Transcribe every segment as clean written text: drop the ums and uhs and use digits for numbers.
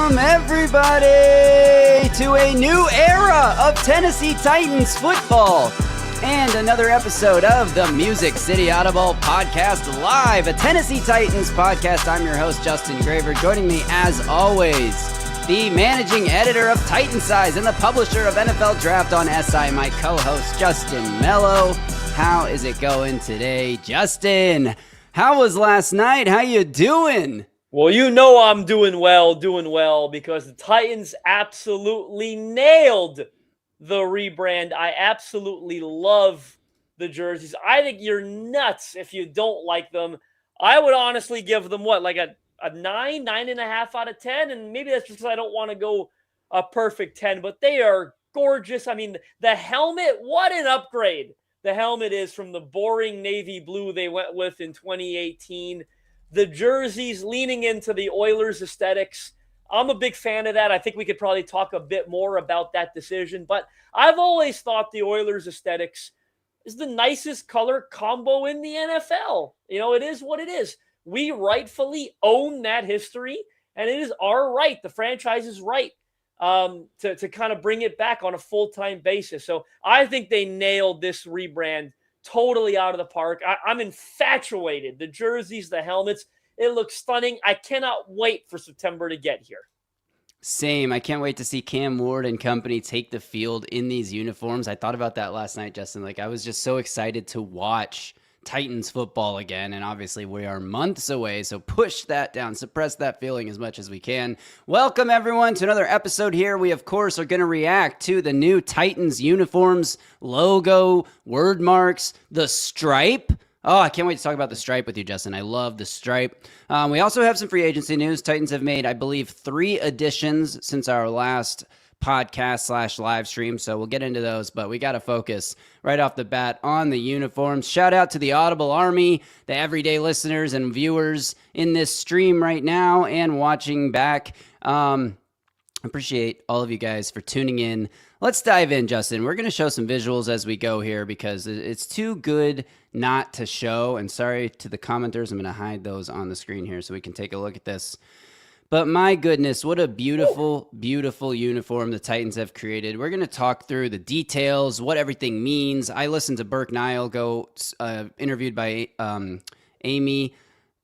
Welcome, everybody, to a new era of Tennessee Titans football and another episode of the Music City Audible Podcast Live, a Tennessee Titans podcast. I'm your host, Justin Graver. Joining me, as always, the managing editor of Titan Size and the publisher of NFL Draft on SI, my co-host, Justin Melo. How is it going today, Justin? How was last night? How you doing? Well, you know I'm doing well, because the Titans absolutely nailed the rebrand. I absolutely love the jerseys. I think you're nuts if you don't like them. I would honestly give them, like a 9.5 out of 10, and maybe that's just because I don't want to go a perfect 10, but they are gorgeous. I mean, the helmet, what an upgrade the helmet is from the boring navy blue they went with in 2018. The jerseys leaning into the Oilers aesthetics. I'm a big fan of that. I think we could probably talk a bit more about that decision, but I've always thought the Oilers aesthetics is the nicest color combo in the NFL. You know, it is what it is. We rightfully own that history, and it is our right, the franchise's right, to kind of bring it back on a full-time basis. So I think they nailed this rebrand totally out of the park. I'm infatuated. The jerseys, the helmets, it looks stunning. I cannot wait for September to get here. Same. I can't wait to see Cam Ward and company take the field in these uniforms. I thought about that last night, Justin. I was just so excited to watch Titans football again, and obviously we are months away, so push that down, suppress that feeling as much as we can. Welcome, everyone, to another episode here. We, of course, are going to react to the new Titans uniforms, logo, word marks, the stripe. Oh, I can't wait to talk about the stripe with you, Justin. I love the stripe. We also have some free agency news. Titans have made, I believe, 3 additions since our last podcast / live stream, so we'll get into those, but we got to focus right off the bat on the uniforms. Shout out to the Audible Army, the everyday listeners and viewers in this stream right now and watching back. Appreciate all of you guys for tuning in. Let's dive in, Justin. We're going to show some visuals as we go here because it's too good not to show, and sorry to the commenters, I'm going to hide those on the screen here so we can take a look at this. But my goodness, what a beautiful, beautiful uniform the Titans have created. We're going to talk through the details, what everything means. I listened to Burke Niall go interviewed by Amy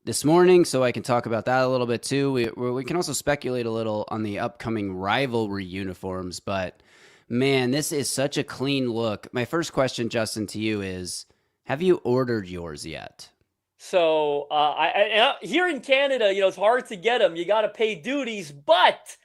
this morning, so I can talk about that a little bit too. We can also speculate a little on the upcoming rivalry uniforms, but man, this is such a clean look. My first question, Justin, to you is, have you ordered yours yet? So I here in Canada, it's hard to get them. You got to pay duties, but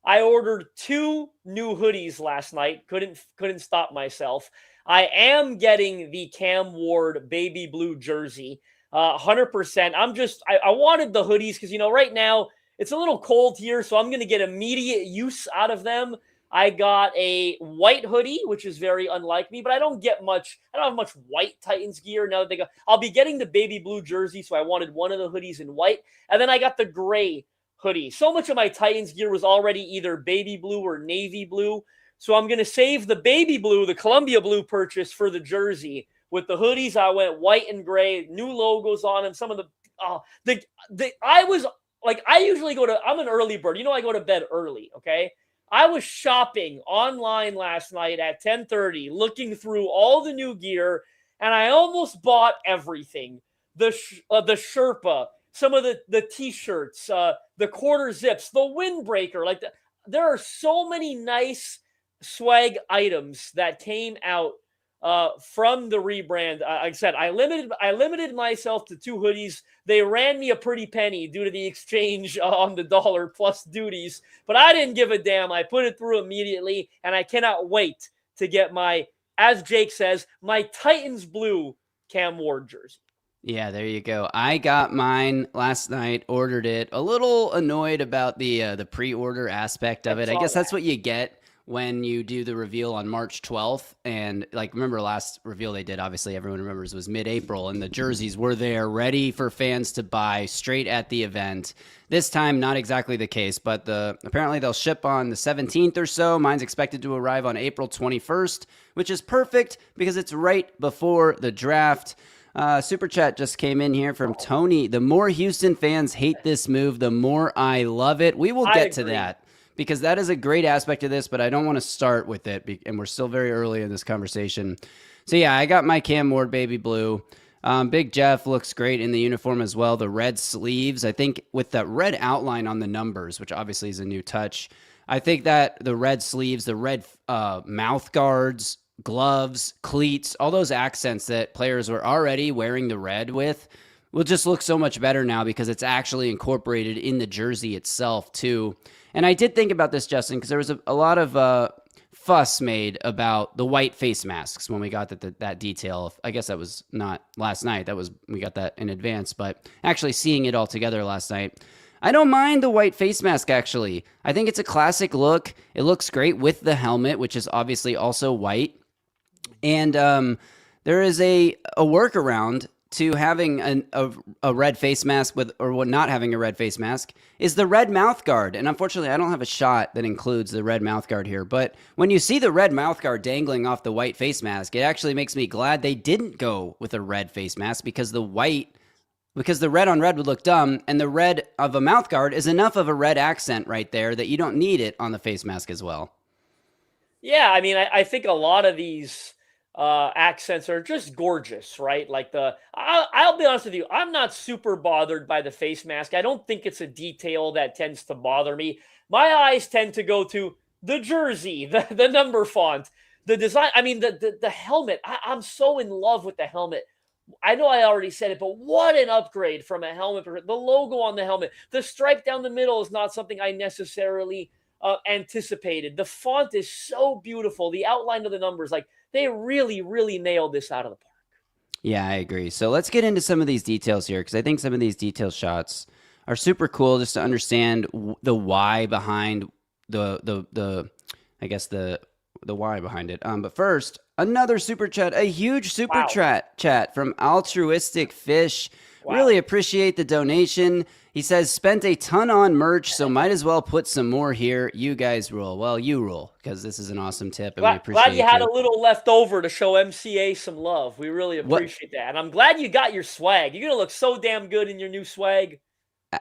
I ordered 2 new hoodies last night. Couldn't stop myself. I am getting the Cam Ward baby blue jersey, 100%. I wanted the hoodies because right now it's a little cold here, so I'm gonna get immediate use out of them. I got a white hoodie, which is very unlike me, but I don't have much white Titans gear now that they go. I'll be getting the baby blue jersey, so I wanted one of the hoodies in white. And then I got the gray hoodie. So much of my Titans gear was already either baby blue or navy blue. So I'm going to save the baby blue, the Columbia blue purchase for the jersey. With the hoodies, I went white and gray, new logos on them. Some of I usually I'm an early bird. I go to bed early, okay? I was shopping online last night at 10:30, looking through all the new gear, and I almost bought everything. The Sherpa, some of the T-shirts, the quarter zips, the windbreaker. There are so many nice swag items that came out from the rebrand. Like I said, I limited myself to 2 hoodies. They ran me a pretty penny due to the exchange on the dollar plus duties, but I didn't give a damn. I put it through immediately, and I cannot wait to get my, as Jake says, my Titans blue Cam Ward jersey. Yeah, there you go. I got mine last night, ordered it. A little annoyed about the pre-order aspect of it. I guess that's what you get when you do the reveal on March 12th. And remember last reveal they did, obviously everyone remembers, was mid-April, and the jerseys were there ready for fans to buy straight at the event. This time, not exactly the case, but apparently they'll ship on the 17th or so. Mine's expected to arrive on April 21st, which is perfect because it's right before the draft. Super chat just came in here from Tony. The more Houston fans hate this move, the more I love it. We will I get to agree. that because that is a great aspect of this, but I don't want to start with it, and we're still very early in this conversation. So yeah, I got my Cam Ward baby blue. Big Jeff looks great in the uniform as well. The red sleeves, I think with that red outline on the numbers, which obviously is a new touch. I think that the red sleeves, the red mouth guards, gloves, cleats, all those accents that players were already wearing the red with will just look so much better now because it's actually incorporated in the jersey itself too. And I did think about this, Justin, because there was a lot of fuss made about the white face masks when we got that detail. I guess that was not last night. We got that in advance, but actually seeing it all together last night. I don't mind the white face mask, actually. I think it's a classic look. It looks great with the helmet, which is obviously also white. And there is a workaround to having a red face mask or not having a red face mask is the red mouth guard. And unfortunately, I don't have a shot that includes the red mouth guard here. But when you see the red mouth guard dangling off the white face mask, it actually makes me glad they didn't go with a red face mask because the red on red would look dumb. And the red of a mouth guard is enough of a red accent right there that you don't need it on the face mask as well. Yeah, I mean, I think a lot of these accents are just gorgeous, right? Like I'll be honest with you, I'm not super bothered by the face mask. I don't think it's a detail that tends to bother me. My eyes tend to go to the jersey, the number font, the design. I mean, the helmet. I'm so in love with the helmet. I know I already said it, but what an upgrade from a helmet. The logo on the helmet, the stripe down the middle is not something I necessarily anticipated. The font is so beautiful. The outline of the numbers, like they really, really nailed this out of the park. Yeah, I agree. So let's get into some of these details here because I think some of these detail shots are super cool just to understand the why behind the I guess the why behind it. But first, another super chat, a huge super chat from Altruistic Fish. Wow. Really appreciate the donation. He says, spent a ton on merch, so might as well put some more here. You guys rule. Well, you rule, because this is an awesome tip, and we appreciate it. Glad you had a little left over to show MCA some love. We really appreciate that. And I'm glad you got your swag. You're going to look so damn good in your new swag.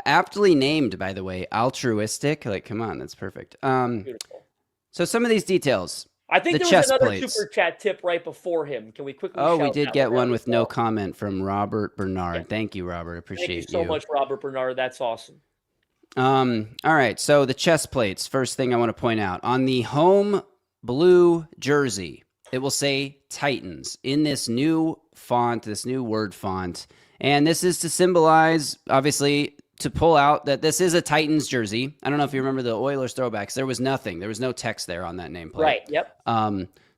Aptly named, by the way, Altruistic. Like, come on, that's perfect. Beautiful. So some of these details. I think there was another super chat tip right before him. Can we quickly we did get one with no comment from Robert Bernard. Yeah. Thank you, Robert. Appreciate you. Thank you so much, Robert Bernard. That's awesome. All right, so the chest plates. First thing I want to point out. On the home blue jersey, it will say Titans in this new font, this new word font. And this is to symbolize, obviously, to pull out that this is a Titans jersey. I don't know if you remember the Oilers throwbacks. There was nothing. There was no text there on that nameplate. Right, yep.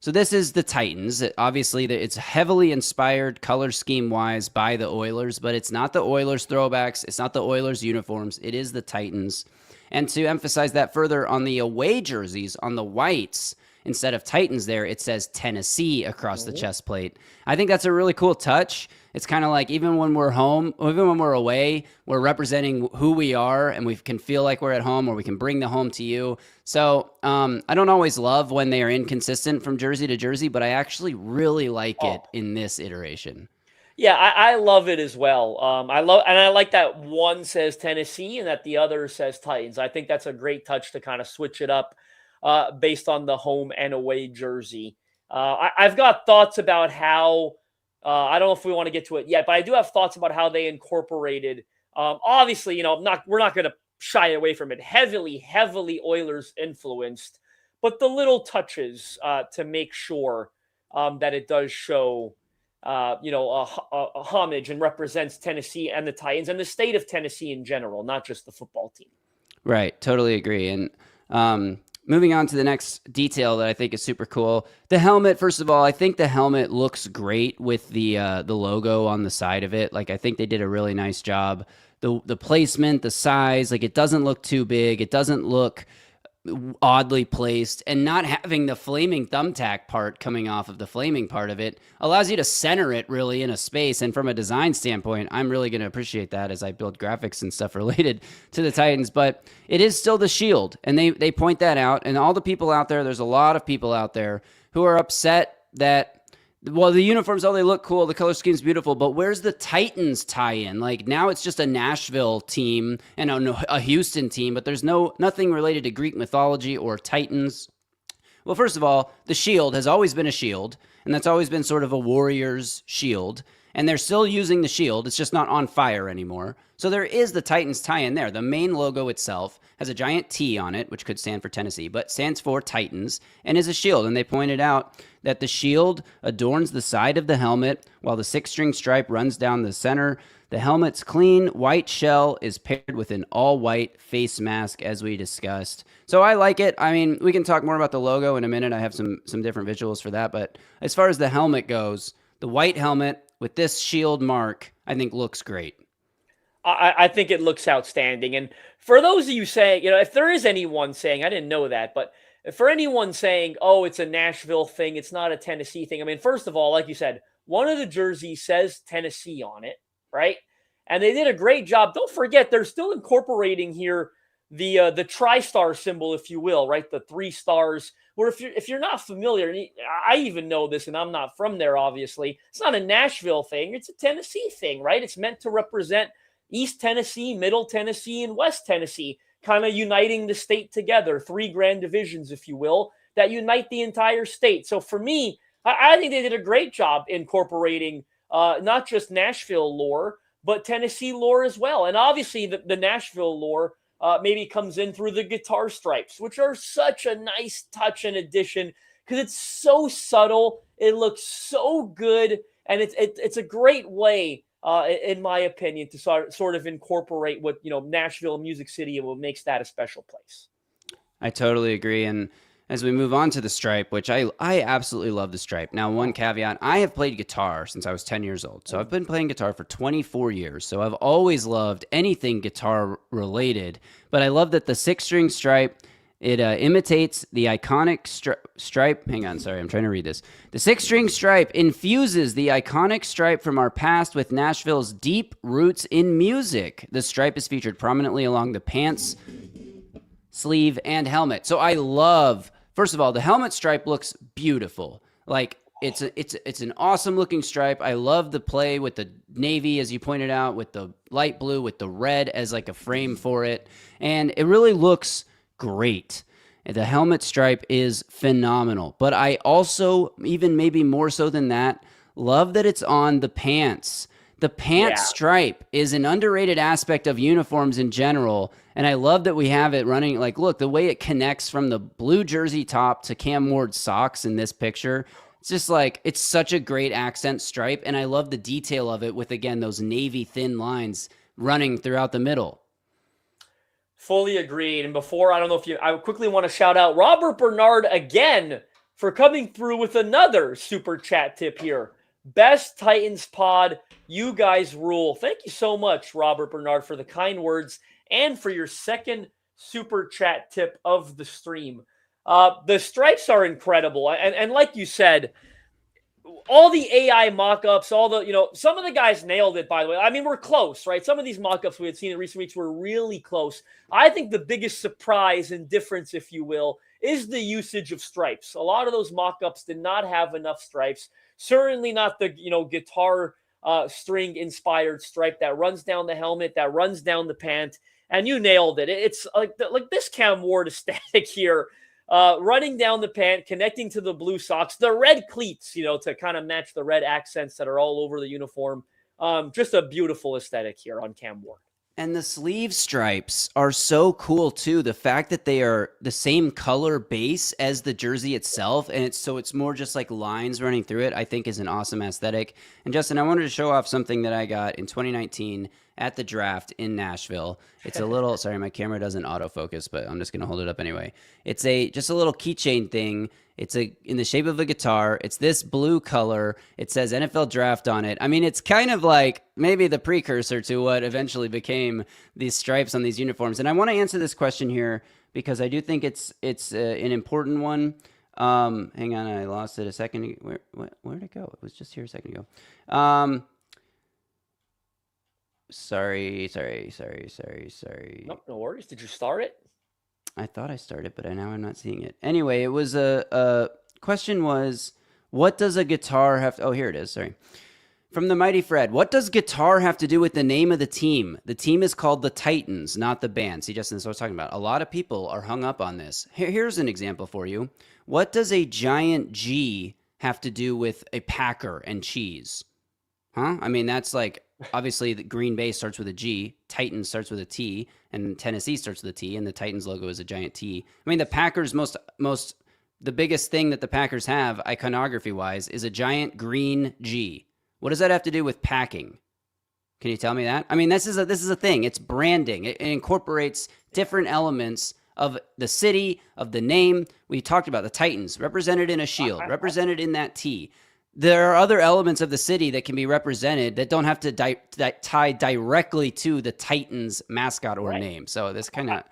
So this is the Titans. Obviously, it's heavily inspired color scheme-wise by the Oilers, but it's not the Oilers throwbacks. It's not the Oilers uniforms. It is the Titans. And to emphasize that further, on the away jerseys, on the whites, instead of Titans there, it says Tennessee across the chest plate. I think that's a really cool touch. It's kind of like even when we're home, even when we're away, we're representing who we are and we can feel like we're at home or we can bring the home to you. So I don't always love when they are inconsistent from jersey to jersey, but I actually really like it in this iteration. Yeah, I love it as well. I like that one says Tennessee and that the other says Titans. I think that's a great touch to kind of switch it up based on the home and away jersey. I've got thoughts about how I don't know if we want to get to it yet, but I do have thoughts about how they incorporated. Obviously, we're not going to shy away from it. Heavily Oilers influenced, but the little touches to make sure that it does show, a homage and represents Tennessee and the Titans and the state of Tennessee in general, not just the football team. Right. Totally agree. And moving on to the next detail that I think is super cool. The helmet, first of all, I think the helmet looks great with the logo on the side of it. Like, I think they did a really nice job. The placement, the size, like it doesn't look too big. It doesn't look oddly placed, and not having the flaming thumbtack part coming off of the flaming part of it allows you to center it really in a space. And from a design standpoint, I'm really going to appreciate that as I build graphics and stuff related to the Titans. But it is still the shield, and they point that out. And all the people out there, there's a lot of people out there who are upset that Well, the uniforms, they look cool. The color scheme's beautiful, but where's the Titans tie-in? Like now it's just a Nashville team and a Houston team, but there's nothing related to Greek mythology or Titans. Well, first of all, the shield has always been a shield, and that's always been sort of a warrior's shield. And they're still using the shield. It's just not on fire anymore. So there is the Titans tie-in there. The main logo itself has a giant T on it, which could stand for Tennessee, but stands for Titans and is a shield. And they pointed out that the shield adorns the side of the helmet while the 6-string stripe runs down the center. The helmet's clean white shell is paired with an all-white face mask, as we discussed. So I like it. I mean, we can talk more about the logo in a minute. I have some different visuals for that. But as far as the helmet goes, the white helmet with this shield mark, I think looks great. I think it looks outstanding. And for those of you saying, if there is anyone saying, I didn't know that, but for anyone saying, oh, it's a Nashville thing, it's not a Tennessee thing. I mean, first of all, like you said, one of the jerseys says Tennessee on it, right? And they did a great job. Don't forget, they're still incorporating here the tri-star symbol, if you will, right? The 3 stars. Where if you're not familiar, and I even know this, and I'm not from there, obviously, it's not a Nashville thing. It's a Tennessee thing, right? It's meant to represent East Tennessee, Middle Tennessee, and West Tennessee, kind of uniting the state together. 3 grand divisions, if you will, that unite the entire state. So for me, I think they did a great job incorporating not just Nashville lore, but Tennessee lore as well. And obviously the Nashville lore maybe comes in through the guitar stripes, which are such a nice touch and addition because it's so subtle. It looks so good. And it's a great way, in my opinion, to sort of incorporate what, Nashville, Music City, and what makes that a special place. I totally agree. And as we move on to the stripe, which I absolutely love the stripe. Now, one caveat, I have played guitar since I was 10 years old. So I've been playing guitar for 24 years. So I've always loved anything guitar related. But I love that the 6-string stripe, it imitates the iconic stripe. Hang on, sorry, I'm trying to read this. The 6-string stripe infuses the iconic stripe from our past with Nashville's deep roots in music. The stripe is featured prominently along the pants, sleeve, and helmet. So I love, first of all, the helmet stripe looks beautiful. Like it's an awesome looking stripe. I love the play with the navy, as you pointed out, with the light blue, with the red as like a frame for it. And it really looks great. The helmet stripe is phenomenal. But I also, even maybe more so than that, love that it's on the pants. The pants stripe is an underrated aspect of uniforms in general. And I love that we have it running. Like, look, the way it connects from the blue jersey top to Cam Ward's socks in this picture. It's just like, it's such a great accent stripe. And I love the detail of it with, again, those navy thin lines running throughout the middle. Fully agreed. And before, I quickly want to shout out Robert Bernard again for coming through with another super chat tip here. Best Titans pod. You guys rule. Thank you so much, Robert Bernard, for the kind words and for your second super chat tip of the stream. The stripes are incredible. And like you said, all the AI mock-ups, some of the guys nailed it, by the way. I mean, we're close, right? Some of these mock-ups we had seen in recent weeks were really close. I think the biggest surprise and difference, if you will, is the usage of stripes. A lot of those mock-ups did not have enough stripes. Certainly not the, guitar string inspired stripe that runs down the helmet, that runs down the pant. And you nailed it. It's like this Cam Ward aesthetic here, running down the pant, connecting to the blue socks, the red cleats, to kind of match the red accents that are all over the uniform. Just a beautiful aesthetic here on Cam Ward. And the sleeve stripes are so cool too. The fact that they are the same color base as the jersey itself, and it's more just like lines running through it, I think is an awesome aesthetic. And Justin, I wanted to show off something that I got in 2019 at the draft in Nashville. It's a little, sorry, my camera doesn't autofocus, but I'm just going to hold it up anyway. It's just a little keychain thing. It's in the shape of a guitar. It's this blue color. It says NFL Draft on it. I mean, it's kind of like maybe the precursor to what eventually became these stripes on these uniforms. And I want to answer this question here because I do think it's an important one. Hang on, I lost it a second. Where'd it go? It was just here a second ago. Sorry. Nope, no worries. Did you start it? I thought I started, but now I'm not seeing it. Anyway, it was a question was, What does a guitar have to, oh, here it is. Sorry. From the Mighty Fred, what does guitar have to do with the name of the team? The team is called the Titans, not the band. See, Justin, this is what I was talking about. A lot of people are hung up on this. Here's an example for you. What does a giant G have to do with a Packer and cheese? Huh? I mean, that's like, obviously, the Green Bay starts with a G, Titans starts with a T, and Tennessee starts with a T, and the Titans logo is a giant T. I mean, the Packers the biggest thing that the Packers have, iconography-wise, is a giant green G. What does that have to do with packing? Can you tell me that? I mean, this is a thing. It's branding. It incorporates different elements of the city, of the name. We talked about the Titans, represented in a shield, represented in that T. There are other elements of the city that can be represented that don't have to tie directly to the Titans mascot or name. So this kind of...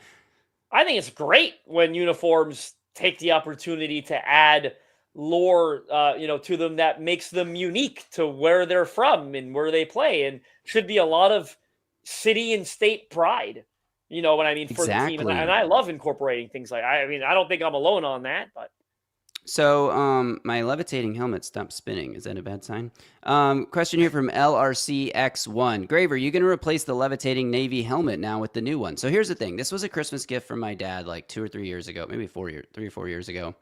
I think it's great when uniforms take the opportunity to add lore, to them that makes them unique to where they're from and where they play, and should be a lot of city and state pride. You know what I mean? For exactly. the team, and I love incorporating things like. I mean, I don't think I'm alone on that, but. So, my levitating helmet stopped spinning. Is that a bad sign? Question here from LRCX1. Graver, you going to replace the levitating Navy helmet now with the new one? So here's the thing. This was a Christmas gift from my dad like 2 or 3 years ago, maybe 3 or 4 years ago.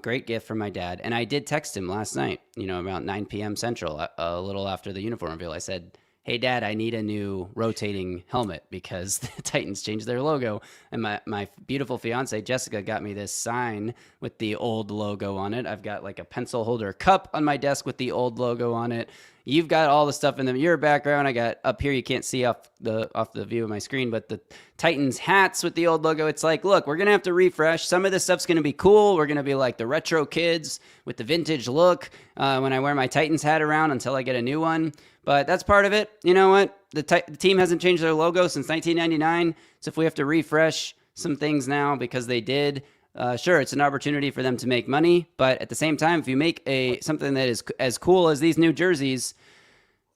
Great gift from my dad. And I did text him last night, about 9 p.m. Central, a little after the uniform reveal. I said, hey, Dad, I need a new rotating helmet because the Titans changed their logo. And my beautiful fiance, Jessica, got me this sign with the old logo on it. I've got like a pencil holder cup on my desk with the old logo on it. You've got all the stuff in your background. I got up here, you can't see off the view of my screen, but the Titans hats with the old logo. It's like, look, we're going to have to refresh. Some of this stuff's going to be cool. We're going to be like the retro kids with the vintage look when I wear my Titans hat around until I get a new one. But that's part of it. You know what? The team hasn't changed their logo since 1999. So if we have to refresh some things now because they did, sure, it's an opportunity for them to make money. But at the same time, if you make something that is as cool as these new jerseys,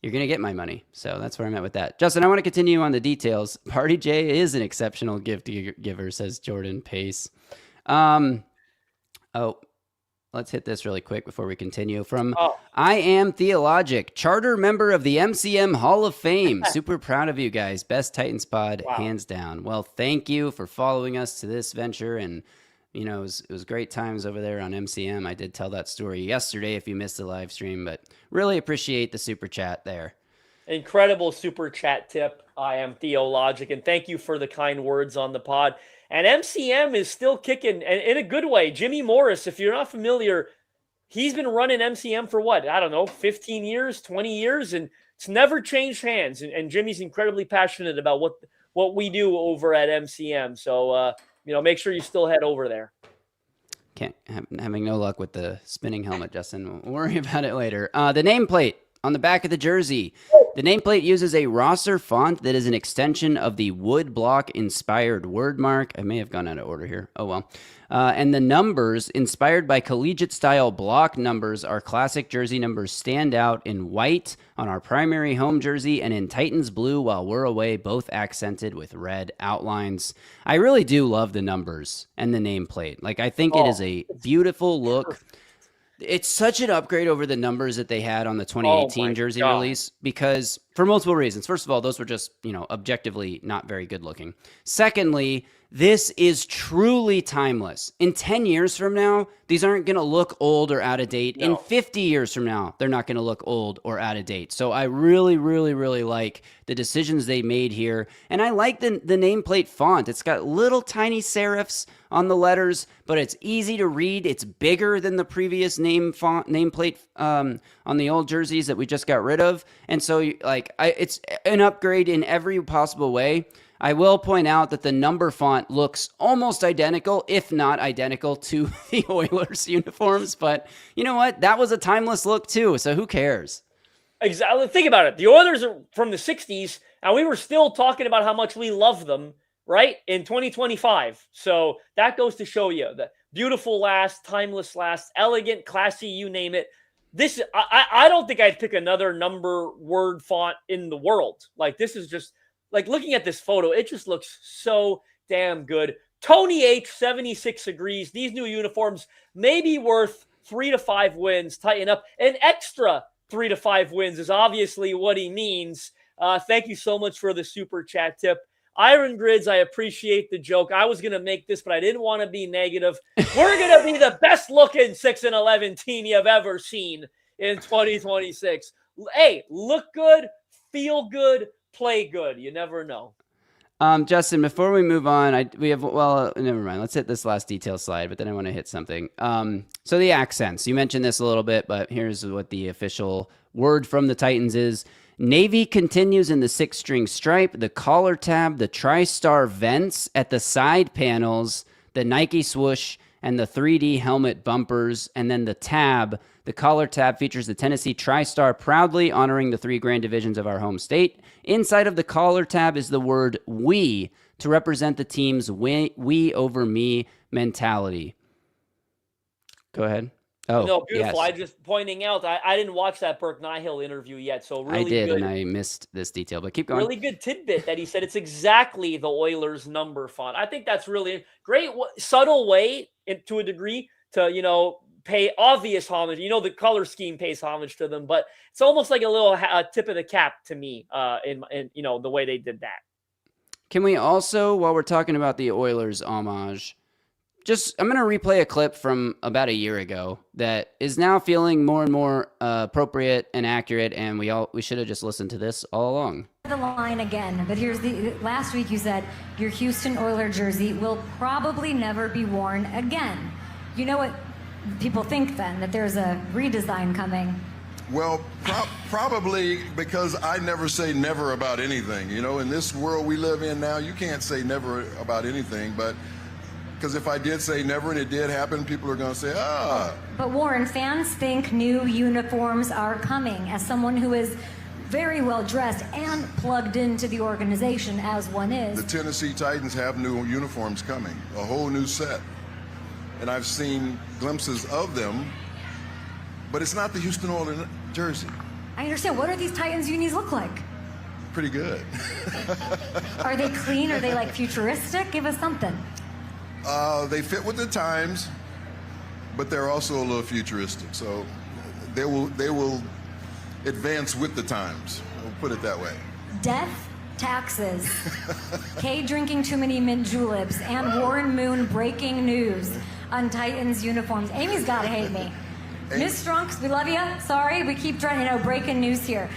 you're going to get my money. So that's where I'm at with that. Justin, I want to continue on the details. Party J is an exceptional gift giver, says Jordan Pace. Let's hit this really quick before we continue. From I Am Theologic, charter member of the MCM Hall of Fame. Super proud of you guys. Best Titans pod, hands down. Well, thank you for following us to this venture. And, it was great times over there on MCM. I did tell that story yesterday if you missed the live stream, but really appreciate the super chat there. Incredible super chat tip. I Am Theologic. And thank you for the kind words on the pod. And MCM is still kicking in a good way. Jimmy Morris, if you're not familiar, he's been running MCM for what? I don't know, 15 years, 20 years, and it's never changed hands. And Jimmy's incredibly passionate about what we do over at MCM. So, make sure you still head over there. Having no luck with the spinning helmet, Justin. We'll worry about it later. The nameplate on the back of the jersey. The nameplate uses a Rosser font that is an extension of the wood block inspired word mark. I may have gone out of order here. Oh, well. And the numbers, inspired by collegiate style block numbers, our classic jersey numbers stand out in white on our primary home jersey and in Titans blue while we're away, both accented with red outlines. I really do love the numbers and the nameplate. Like, I think it is a beautiful look. It's such an upgrade over the numbers that they had on the 2018 jersey release because for multiple reasons. First of all, those were just, objectively not very good looking. Secondly, this is truly timeless. In 10 years from now, these aren't going to look old or out of date. No. In 50 years from now, they're not going to look old or out of date. So I really, really, really like the decisions they made here. And I like the nameplate font. It's got little tiny serifs on the letters, but it's easy to read. It's bigger than the previous nameplate on the old jerseys that we just got rid of. And so it's an upgrade in every possible way. I will point out that the number font looks almost identical, if not identical, to the Oilers uniforms. But you know what? That was a timeless look too, so who cares? Exactly. Think about it. The Oilers are from the 60s, and we were still talking about how much we love them, right, in 2025. So that goes to show you the beautiful last, timeless last, elegant, classy, you name it. This, I don't think I'd pick another number word font in the world. Like, this is just... Like, looking at this photo, it just looks so damn good. Tony H, 76 agrees. These new uniforms may be worth 3 to 5 wins, tighten up. An extra 3 to 5 wins is obviously what he means. Thank you so much for the super chat tip. Iron Grids, I appreciate the joke. I was going to make this, but I didn't want to be negative. We're going to be the best looking 6-11 team you've ever seen in 2026. Hey, look good, feel good, play good. You never know. Justin, before we move on, never mind. Let's hit this last detail slide, but then I want to hit something. So the accents, you mentioned this a little bit, but here's what the official word from the Titans is. Navy continues in the 6-string stripe, the collar tab, the TriStar vents at the side panels, the Nike swoosh, and the 3D helmet bumpers, and then the tab. The collar tab features the Tennessee TriStar, proudly honoring the 3 grand divisions of our home state. Inside of the collar tab is the word we to represent the team's we over me mentality. Go ahead. Oh, no, beautiful. Yes. I just pointing out, I didn't watch that Burke Nihill interview yet, so really I did, good. and I missed this detail, but keep going. Really good tidbit that he said it's exactly the Oilers number font. I think that's really great, subtle way, to a degree, to pay obvious homage. The color scheme pays homage to them, but it's almost like a little tip of the cap to me. In the way they did that. Can we also, while we're talking about the Oilers homage, I'm going to replay a clip from about a year ago that is now feeling more and more appropriate and accurate, and we should have just listened to this all along. The line again, but here's last week you said your Houston Oiler jersey will probably never be worn again. You know what people think then, that there's a redesign coming? Well, probably because I never say never about anything. In this world we live in now, you can't say never about anything, but because if I did say never and it did happen, people are going to say, But Warren, fans think new uniforms are coming. As someone who is very well dressed and plugged into the organization, as one is. The Tennessee Titans have new uniforms coming, a whole new set. And I've seen glimpses of them, but it's not the Houston Oilers jersey. I understand. What do these Titans unis look like? Pretty good. Are they clean? Are they like futuristic? Give us something. They fit with the times, but they're also a little futuristic. So they will advance with the times. We'll put it that way. Death, taxes, Kay drinking too many mint juleps, and Warren Moon breaking news on Titans uniforms. Amy's got to hate me. Miss Strunks, we love you. Sorry, we keep trying, breaking news here.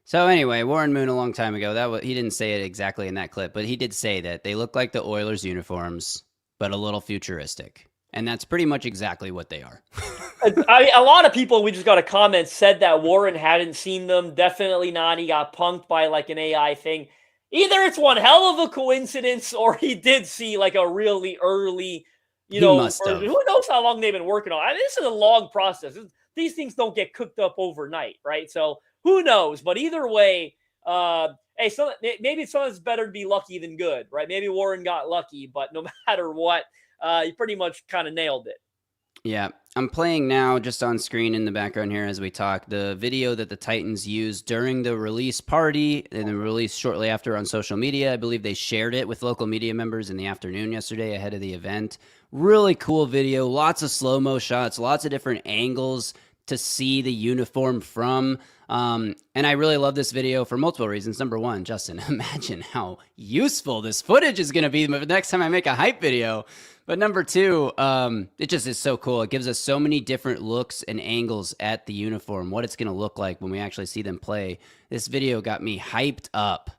So anyway, Warren Moon a long time ago, he didn't say it exactly in that clip, but he did say that they look like the Oilers uniforms, but a little futuristic. And that's pretty much exactly what they are. A lot of people, we just got a comment, said that Warren hadn't seen them. Definitely not. He got punked by like an AI thing. Either it's one hell of a coincidence or he did see like a really early, He must have. who knows how long they've been working on. This is a long process. These things don't get cooked up overnight, right? So who knows? But either way, maybe it's better to be lucky than good, right? Maybe Warren got lucky, but no matter what, he pretty much kind of nailed it. Yeah, I'm playing now just on screen in the background here as we talk, the video that the Titans used during the release party and the release shortly after on social media. I believe they shared it with local media members in the afternoon yesterday ahead of the event. Really cool video, lots of slow-mo shots, lots of different angles to see the uniform from. And I really love this video for multiple reasons. Number one, Justin, imagine how useful this footage is going to be the next time I make a hype video. But number two, it just is so cool. It gives us so many different looks and angles at the uniform, what it's going to look like when we actually see them play. This video got me hyped up.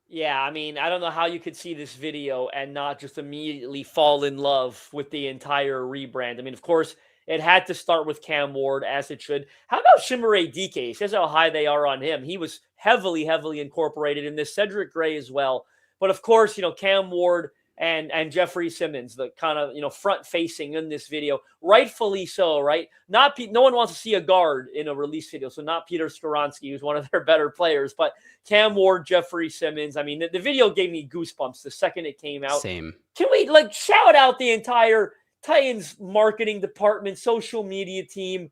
Yeah, I mean, I don't know how you could see this video and not just immediately fall in love with the entire rebrand. I mean, of course, it had to start with Cam Ward, as it should. How about Shimere DK? Says how high they are on him. He was heavily incorporated in this. Cedric Gray as well. But of course, Cam Ward and Jeffrey Simmons, the kind of, front facing in this video, rightfully so, right? No one wants to see a guard in a release video. So not Peter Skoronski, who's one of their better players, but Cam Ward, Jeffrey Simmons. I mean, the video gave me goosebumps the second it came out. Same. Can we shout out the entire Titans marketing department, social media team,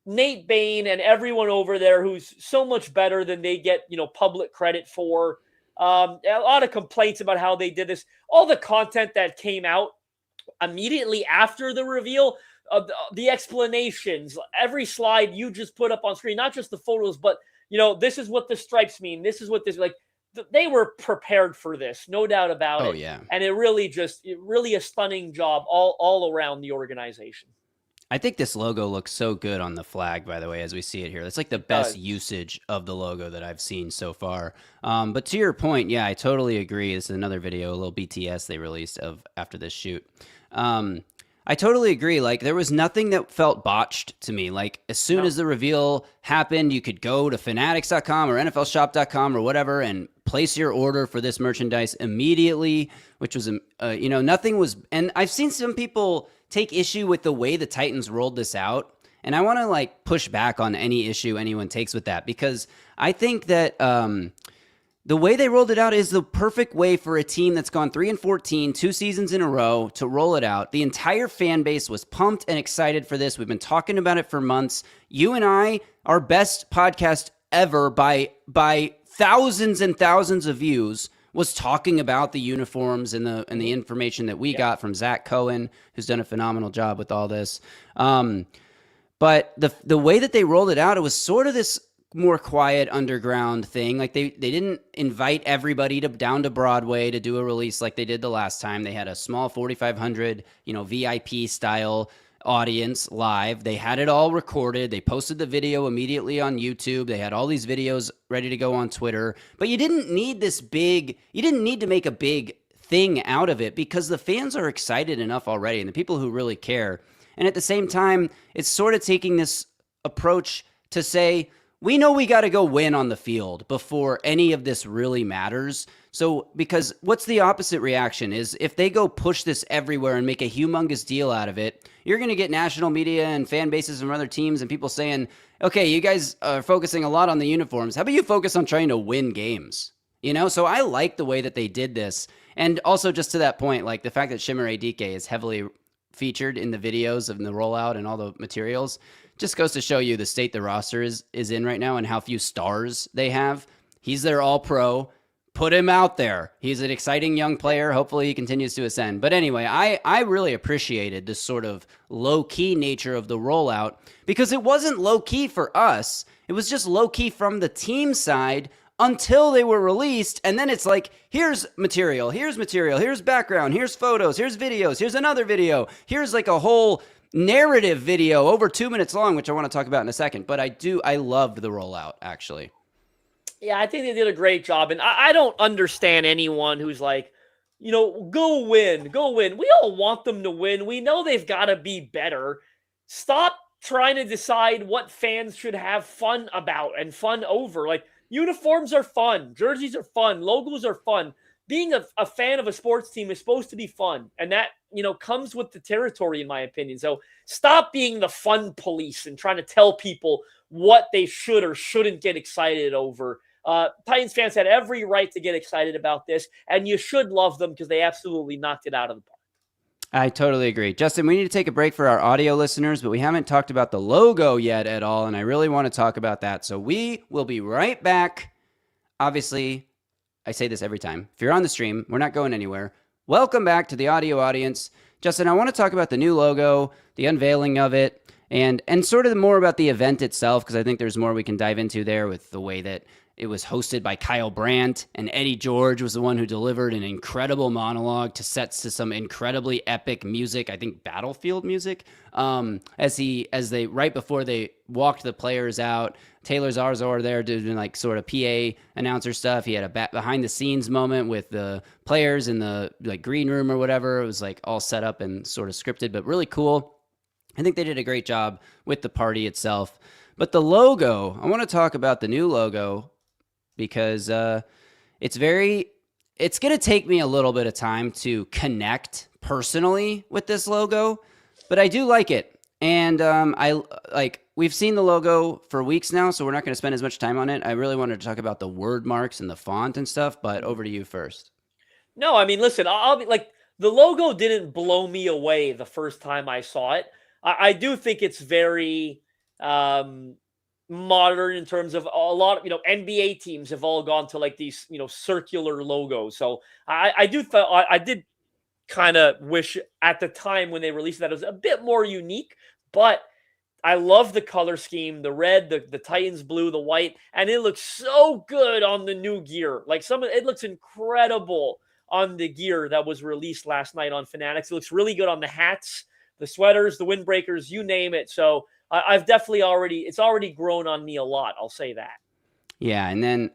Nate Bain and everyone over there who's so much better than they get, public credit for. A lot of complaints about how they did this. All the content that came out immediately after the reveal, the explanations, every slide you just put up on screen, not just the photos, but this is what the stripes mean. This is what this like. They were prepared for this, no doubt about it. Oh yeah. And it really a stunning job all around the organization. I think this logo looks so good on the flag, by the way, as we see it here. It's like the best usage of the logo that I've seen so far. But to your point, yeah, I totally agree. This is another video, a little BTS they released after this shoot. I totally agree. Like, there was nothing that felt botched to me. Like, as soon as the reveal happened, you could go to fanatics.com or nflshop.com or whatever and place your order for this merchandise immediately, which was, nothing was, and I've seen some people take issue with the way the Titans rolled this out. And I want to like push back on any issue anyone takes with that, because I think that the way they rolled it out is the perfect way for a team that's gone 3-14, 2 seasons in a row, to roll it out. The entire fan base was pumped and excited for this. We've been talking about it for months. You and I, our best podcast ever by thousands and thousands of views, was talking about the uniforms and the information that we got from Zach Cohen, who's done a phenomenal job with all this. But the way that they rolled it out, it was sort of this more quiet underground thing. Like they didn't invite everybody down to Broadway to do a release like they did the last time. They had a small 4,500, VIP style audience live. They had it all recorded. They posted the video immediately on YouTube. They had all these videos ready to go on Twitter. But you didn't need to make a big thing out of it, because the fans are excited enough already, and the people who really care. And at the same time, it's sort of taking this approach to say, we know we got to go win on the field before any of this really matters. So, because what's the opposite reaction is if they go push this everywhere and make a humongous deal out of it, you're going to get national media and fan bases from other teams and people saying, okay, you guys are focusing a lot on the uniforms. How about you focus on trying to win games? So I like the way that they did this. And also, just to that point, like the fact that Shimmer Adike is heavily featured in the videos of the rollout and all the materials just goes to show you the state the roster is in right now and how few stars they have. He's their all-pro. Put him out there. He's an exciting young player. Hopefully he continues to ascend. But anyway, I really appreciated this sort of low-key nature of the rollout, because it wasn't low-key for us. It was just low-key from the team side until they were released. And then it's like, here's material, here's background, here's photos, here's videos, here's another video, here's like a whole narrative video over 2 minutes long, which I want to talk about in a second. But I loved the rollout, actually. Yeah, I think they did a great job. And I don't understand anyone who's like, go win. We all want them to win. We know they've got to be better. Stop trying to decide what fans should have fun about and fun over. Like, uniforms are fun. Jerseys are fun. Logos are fun. Being a fan of a sports team is supposed to be fun. And that, comes with the territory, in my opinion. So stop being the fun police and trying to tell people what they should or shouldn't get excited over. Titans fans had every right to get excited about this, and you should love them because they absolutely knocked it out of the park. I totally agree. Justin, we need to take a break for our audio listeners, but we haven't talked about the logo yet at all, and I really want to talk about that. So we will be right back. Obviously, I say this every time. If you're on the stream, we're not going anywhere. Welcome back to the audio audience. Justin, I want to talk about the new logo, the unveiling of it, and sort of more about the event itself, because I think there's more we can dive into there with the way that it was hosted by Kyle Brandt, and Eddie George was the one who delivered an incredible monologue to sets to some incredibly epic music, I think Battlefield music, right before they walked the players out. Taylor Zarzor there doing like sort of PA announcer stuff. He had a behind the scenes moment with the players in the like green room or whatever. It was like all set up and sort of scripted, but really cool. I think they did a great job with the party itself. But the logo, I want to talk about the new logo, because it's going to take me a little bit of time to connect personally with this logo, but I do like it. And we've seen the logo for weeks now, so we're not going to spend as much time on it. I really wanted to talk about the word marks and the font and stuff, but over to you first. No, I mean, listen, I'll be like, the logo didn't blow me away the first time I saw it. I do think it's very modern in terms of a lot of, NBA teams have all gone to like these, circular logos. So I did kind of wish at the time when they released that it was a bit more unique, but I love the color scheme, the red, the Titans blue, the white, and it looks so good on the new gear. Like it looks incredible on the gear that was released last night on Fanatics. It looks really good on the hats, the sweaters, the windbreakers, you name it. So I've definitely it's already grown on me a lot. I'll say that. Yeah, and then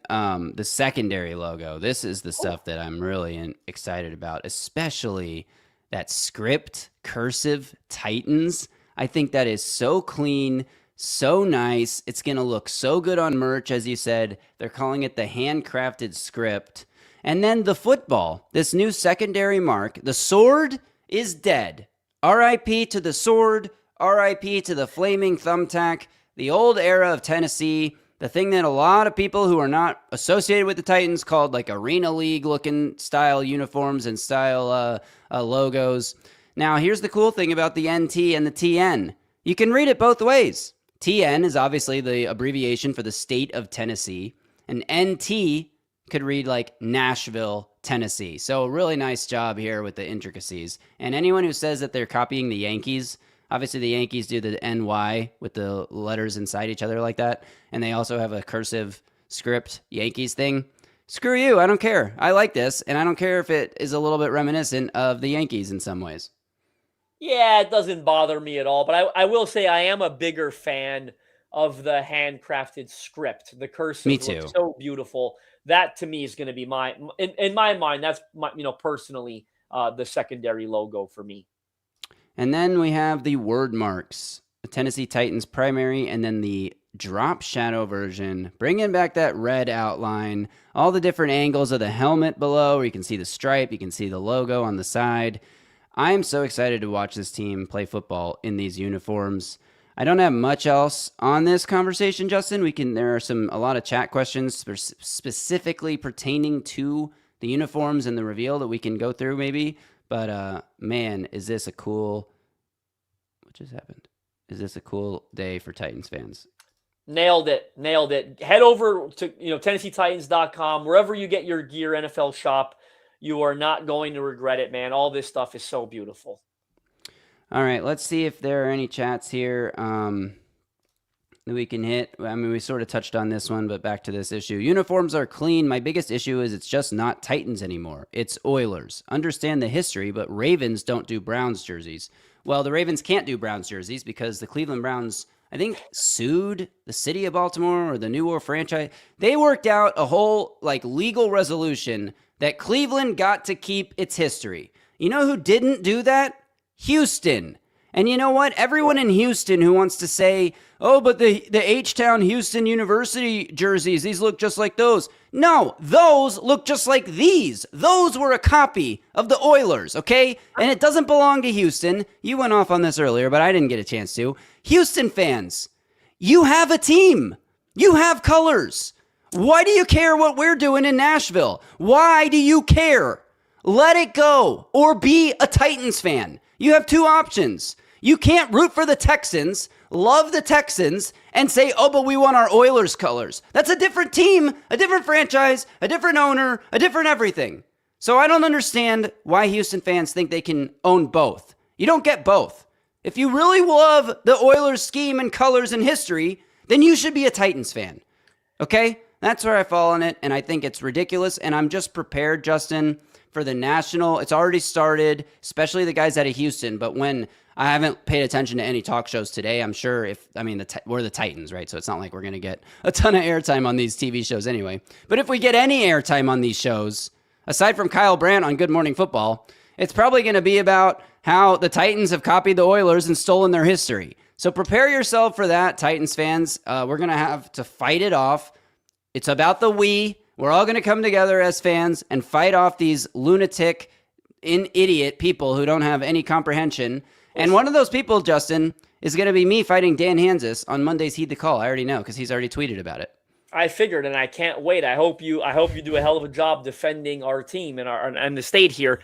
the secondary logo. This is the stuff that I'm really excited about, especially that script cursive Titans. I think that is so clean, so nice. It's going to look so good on merch, as you said. They're calling it the handcrafted script. And then the football, this new secondary mark. The sword is dead. R.I.P. to the sword. R.I.P. to the flaming thumbtack. The old era of Tennessee. The thing that a lot of people who are not associated with the Titans called like Arena League looking style uniforms and style logos. Now, here's the cool thing about the NT and the TN. You can read it both ways. TN is obviously the abbreviation for the state of Tennessee, and NT could read like Nashville, Tennessee. So a really nice job here with the intricacies. And anyone who says that they're copying the Yankees, obviously the Yankees do the NY with the letters inside each other like that, and they also have a cursive script Yankees thing. Screw you, I don't care. I like this, and I don't care if it is a little bit reminiscent of the Yankees in some ways. Yeah, it doesn't bother me at all. But I will say I am a bigger fan of the handcrafted script. The cursive Me too. looks so beautiful. That to me is going to be in my mind. That's personally the secondary logo for me. And then we have the word marks, the Tennessee Titans primary, and then the drop shadow version, bringing back that red outline, all the different angles of the helmet below where you can see the stripe, you can see the logo on the side. I am so excited to watch this team play football in these uniforms. I don't have much else on this conversation, Justin. There are a lot of chat questions specifically pertaining to the uniforms and the reveal that we can go through maybe. But man, is this a cool... What just happened? Is this a cool day for Titans fans? Nailed it. Head over to TennesseeTitans.com, wherever you get your gear, NFL shop. You are not going to regret it, man. All this stuff is so beautiful. All right, let's see if there are any chats here that we can hit. I mean, we sort of touched on this one, but back to this issue. Uniforms are clean. My biggest issue is it's just not Titans anymore. It's Oilers. Understand the history, but Ravens don't do Browns jerseys. Well, the Ravens can't do Browns jerseys because the Cleveland Browns, I think, sued the city of Baltimore or the New World franchise. They worked out a whole legal resolution that Cleveland got to keep its history. You know who didn't do that? Houston. And you know what? Everyone in Houston who wants to say, oh, but the H-Town Houston University jerseys, these look just like those. No, those look just like these. Those were a copy of the Oilers, okay? And it doesn't belong to Houston. You went off on this earlier, but I didn't get a chance to. Houston fans, you have a team. You have colors. Why do you care what we're doing in Nashville? Why do you care? Let it go or be a Titans fan. You have two options. You can't root for the Texans, love the Texans, and say, oh, but we want our Oilers colors. That's a different team, a different franchise, a different owner, a different everything. So I don't understand why Houston fans think they can own both. You don't get both. If you really love the Oilers scheme and colors and history, then you should be a Titans fan. Okay? That's where I fall on it, and I think it's ridiculous, and I'm just prepared, Justin, for the national. It's already started, especially the guys out of Houston, but when I haven't paid attention to any talk shows today, I'm sure we're the Titans, right? So it's not like we're going to get a ton of airtime on these TV shows anyway. But if we get any airtime on these shows, aside from Kyle Brandt on Good Morning Football, it's probably going to be about how the Titans have copied the Oilers and stolen their history. So prepare yourself for that, Titans fans. We're going to have to fight it off. It's about the we. We're all going to come together as fans and fight off these lunatic, idiot people who don't have any comprehension. And one of those people, Justin, is going to be me fighting Dan Hansis on Monday's Heed the Call. I already know because he's already tweeted about it. I figured, and I can't wait. I hope you do a hell of a job defending our team and the state here.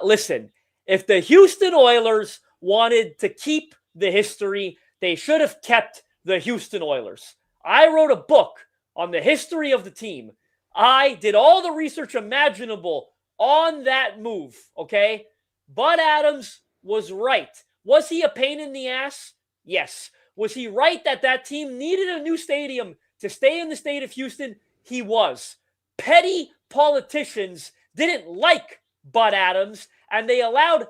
Listen, if the Houston Oilers wanted to keep the history, they should have kept the Houston Oilers. I wrote a book on the history of the team. I did all the research imaginable on that move, okay? Bud Adams was right. Was he a pain in the ass? Yes. Was he right that that team needed a new stadium to stay in the state of Houston? He was. Petty politicians didn't like Bud Adams, and they allowed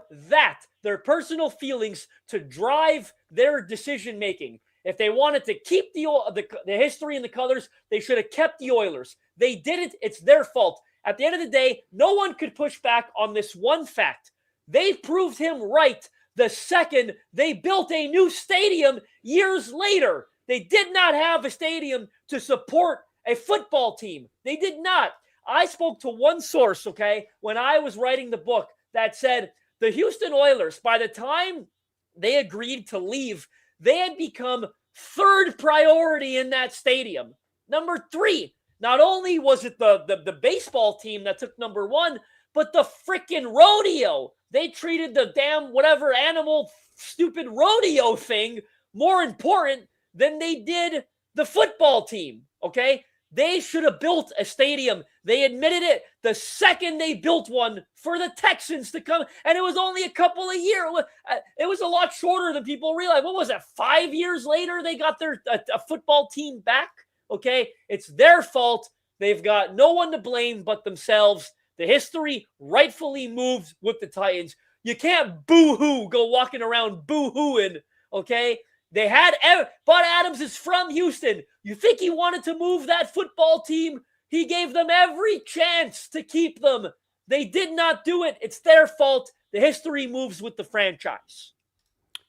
their personal feelings, to drive their decision making. If they wanted to keep the history and the colors, they should have kept the Oilers. They didn't. It's their fault. At the end of the day, no one could push back on this one fact. They proved him right the second they built a new stadium years later. They did not have a stadium to support a football team. They did not. I spoke to one source, okay, when I was writing the book, that said the Houston Oilers, by the time they agreed to leave, they had become third priority in that stadium. Number 3, not only was it the baseball team that took number 1, but the freaking rodeo. They treated the damn whatever animal stupid rodeo thing more important than they did the football team, okay? They should have built a stadium. They admitted it the second they built one for the Texans to come. And it was only a couple of years. It was a lot shorter than people realize. What was it? 5 years later, they got their a football team back. Okay. It's their fault. They've got no one to blame but themselves. The history rightfully moves with the Titans. You can't boo-hoo, go walking around boo-hooing. Okay. They had Bud Adams is from Houston. You think he wanted to move that football team? He gave them every chance to keep them. They did not do it. It's their fault. The history moves with the franchise.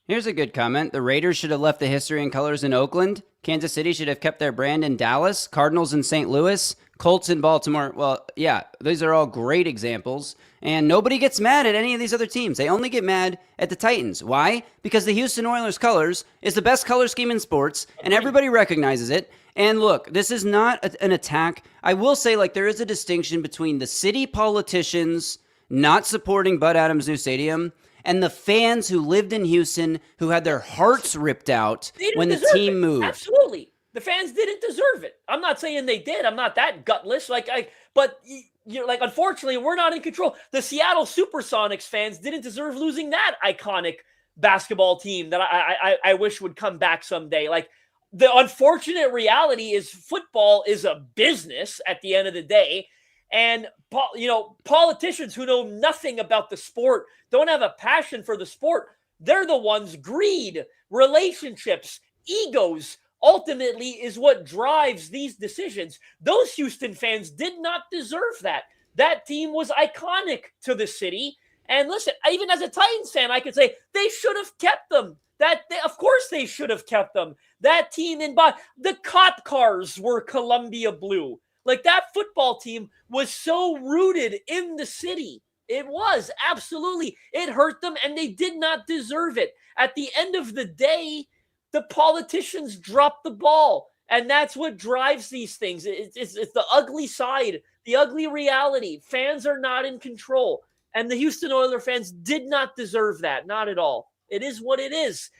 Here's a good comment. The Raiders should have left the history and colors in Oakland. Kansas City should have kept their brand in Dallas. Cardinals in St. Louis. Colts in Baltimore. Well, yeah, these are all great examples. And nobody gets mad at any of these other teams. They only get mad at the Titans. Why? Because the Houston Oilers colors is the best color scheme in sports, and everybody recognizes it. And look, this is not an attack. I will say, like, there is a distinction between the city politicians not supporting Bud Adams' new stadium and the fans who lived in Houston who had their hearts ripped out when the team moved. Absolutely. The fans didn't deserve it. I'm not saying they did. I'm not that gutless. But you're like, unfortunately, we're not in control. The Seattle Supersonics fans didn't deserve losing that iconic basketball team that I wish would come back someday. Like, the unfortunate reality is football is a business at the end of the day. And, politicians who know nothing about the sport, don't have a passion for the sport, they're the ones, greed, relationships, egos, ultimately is what drives these decisions. Those Houston fans did not deserve that. That team was iconic to the city. And listen, even as a Titans fan, I could say they should have kept them. Of course they should have kept them. That team the cop cars were Columbia blue. Like, that football team was so rooted in the city. It was, absolutely. It hurt them, and they did not deserve it. At the end of the day, the politicians dropped the ball, and that's what drives these things. It's the ugly side, the ugly reality. Fans are not in control, and the Houston Oilers fans did not deserve that, not at all. It is what it is.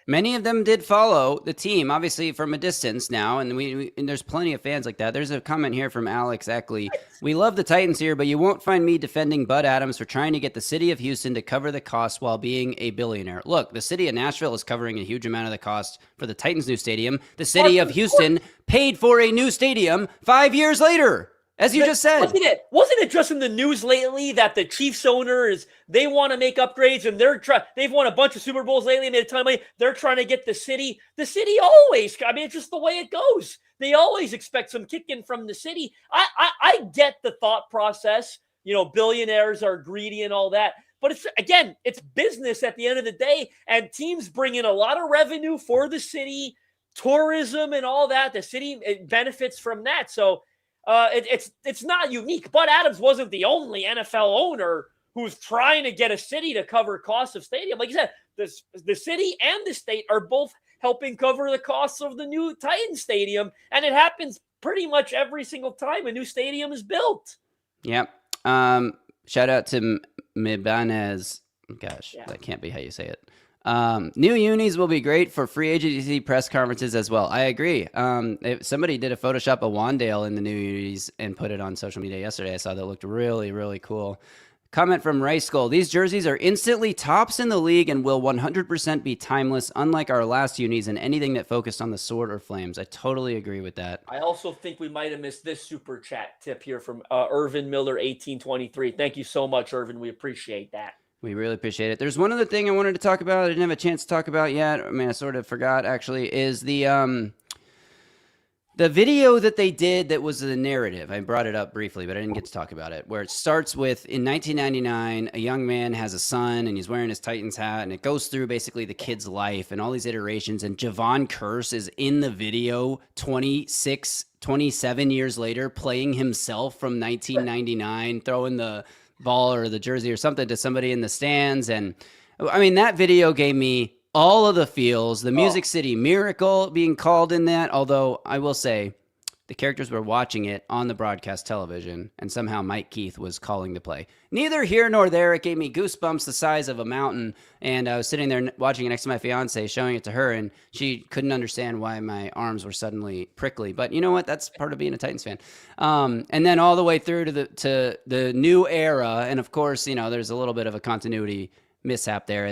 Many of them did follow the team, obviously, from a distance now, and and there's plenty of fans like that. There's a comment here from Alex Eckley. We love the Titans here, but you won't find me defending Bud Adams for trying to get the city of Houston to cover the cost while being a billionaire. Look, the city of Nashville is covering a huge amount of the cost for the Titans' new stadium. The city of Houston paid for a new stadium 5 years later. As you just said. Wasn't it just in the news lately that the Chiefs owners, they want to make upgrades, and they've won a bunch of Super Bowls lately, and they're trying to get the city always, it's just the way it goes. They always expect some kick-in from the city. I get the thought process. Billionaires are greedy and all that. But it's business at the end of the day, and teams bring in a lot of revenue for the city, tourism and all that. The city benefits from that. So, it's not unique. Bud Adams wasn't the only NFL owner who's trying to get a city to cover costs of stadium. Like you said, the city and the state are both helping cover the costs of the new Titan stadium, and it happens pretty much every single time a new stadium is built. Yep. Shout out to Mibanez. Gosh, That can't be how you say it. New unis will be great for free agency press conferences as well. I agree. Somebody did a Photoshop of wan'dale in the new unis and put it on social media yesterday. I saw that looked really, really cool. Comment from Rice Skull. These jerseys are instantly tops in the league and will 100% be timeless, unlike our last unis and anything that focused on the sword or flames. I totally agree with that. I also think we might have missed this super chat tip here from Irvin Miller 1823. Thank you so much, Irvin. We appreciate that. We really appreciate it. There's one other thing I wanted to talk about I didn't have a chance to talk about yet. I mean, I sort of forgot, actually, is the video that they did that was the narrative. I brought it up briefly, but I didn't get to talk about it, where it starts with, in 1999, a young man has a son, and he's wearing his Titans hat, and it goes through basically the kid's life and all these iterations, and Javon Curse is in the video 27 years later, playing himself from 1999, throwing the ball or the jersey or something to somebody in the stands. And I mean, that video gave me all of the feels, the Music City Miracle being called in that, although I will say the characters were watching it on the broadcast television, and somehow Mike Keith was calling the play. Neither here nor there. It gave me goosebumps the size of a mountain, and I was sitting there watching it next to my fiance, showing it to her, and she couldn't understand why my arms were suddenly prickly. But you know what? That's part of being a Titans fan. And then all the way through to the new era, and of course, you know, there's a little bit of a continuity mishap there,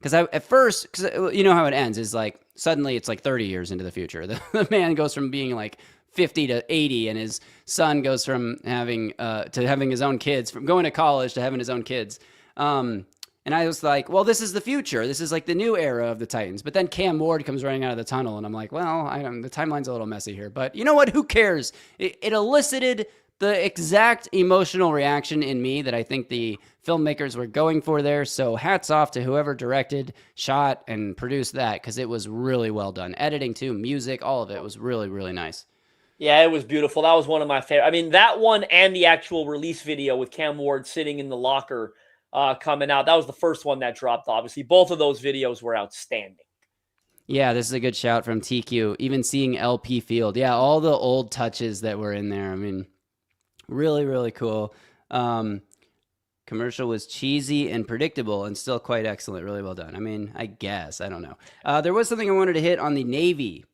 because you know how it ends is like suddenly it's like 30 years into the future. The man goes from being like 50 to 80, and his son goes from having his own kids, from going to college to having his own kids. And I was like, well, this is the future. This is like the new era of the Titans. But then Cam Ward comes running out of the tunnel, and I'm like, well, the timeline's a little messy here. But you know what? Who cares? It elicited the exact emotional reaction in me that I think the filmmakers were going for there. So hats off to whoever directed, shot, and produced that, because it was really well done. Editing too, music, all of it was really, really nice. Yeah, it was beautiful. That was one of my favorite. I mean, that one and the actual release video with Cam Ward sitting in the locker coming out. That was the first one that dropped, obviously. Both of those videos were outstanding. Yeah, this is a good shout from TQ. Even seeing LP Field. Yeah, all the old touches that were in there. I mean, really, really cool. Commercial was cheesy and predictable and still quite excellent. Really well done. I mean, I guess. I don't know. There was something I wanted to hit on the Navy.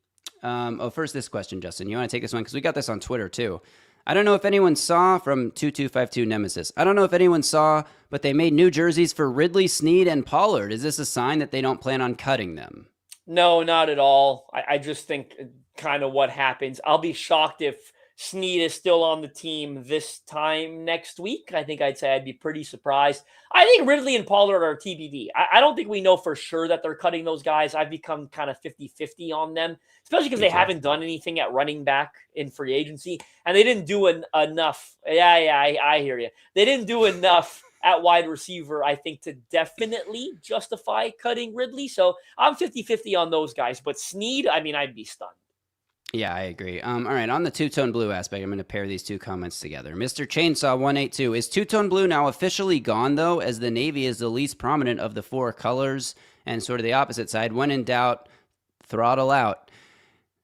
First this question, Justin. You want to take this one? Because we got this on Twitter, too. I don't know if anyone saw, from 2252 Nemesis, I don't know if anyone saw, but they made new jerseys for Ridley, Snead, and Pollard. Is this a sign that they don't plan on cutting them? No, not at all. I just think kind of what happens. I'll be shocked if Snead is still on the team this time next week. I think I'd say I'd be pretty surprised. I think Ridley and Pollard are TBD. I don't think we know for sure that they're cutting those guys. I've become kind of 50-50 on them, especially because they haven't done anything at running back in free agency, and they didn't do enough. I hear you. They didn't do enough at wide receiver, I think, to definitely justify cutting Ridley. So I'm 50-50 on those guys. But Snead, I mean, I'd be stunned. Yeah, I agree. All right, on the two-tone blue aspect, I'm going to pair these two comments together. Mr. Chainsaw 182, is two-tone blue now officially gone, though, as the Navy is the least prominent of the four colors, and sort of the opposite side? When in doubt, throttle out.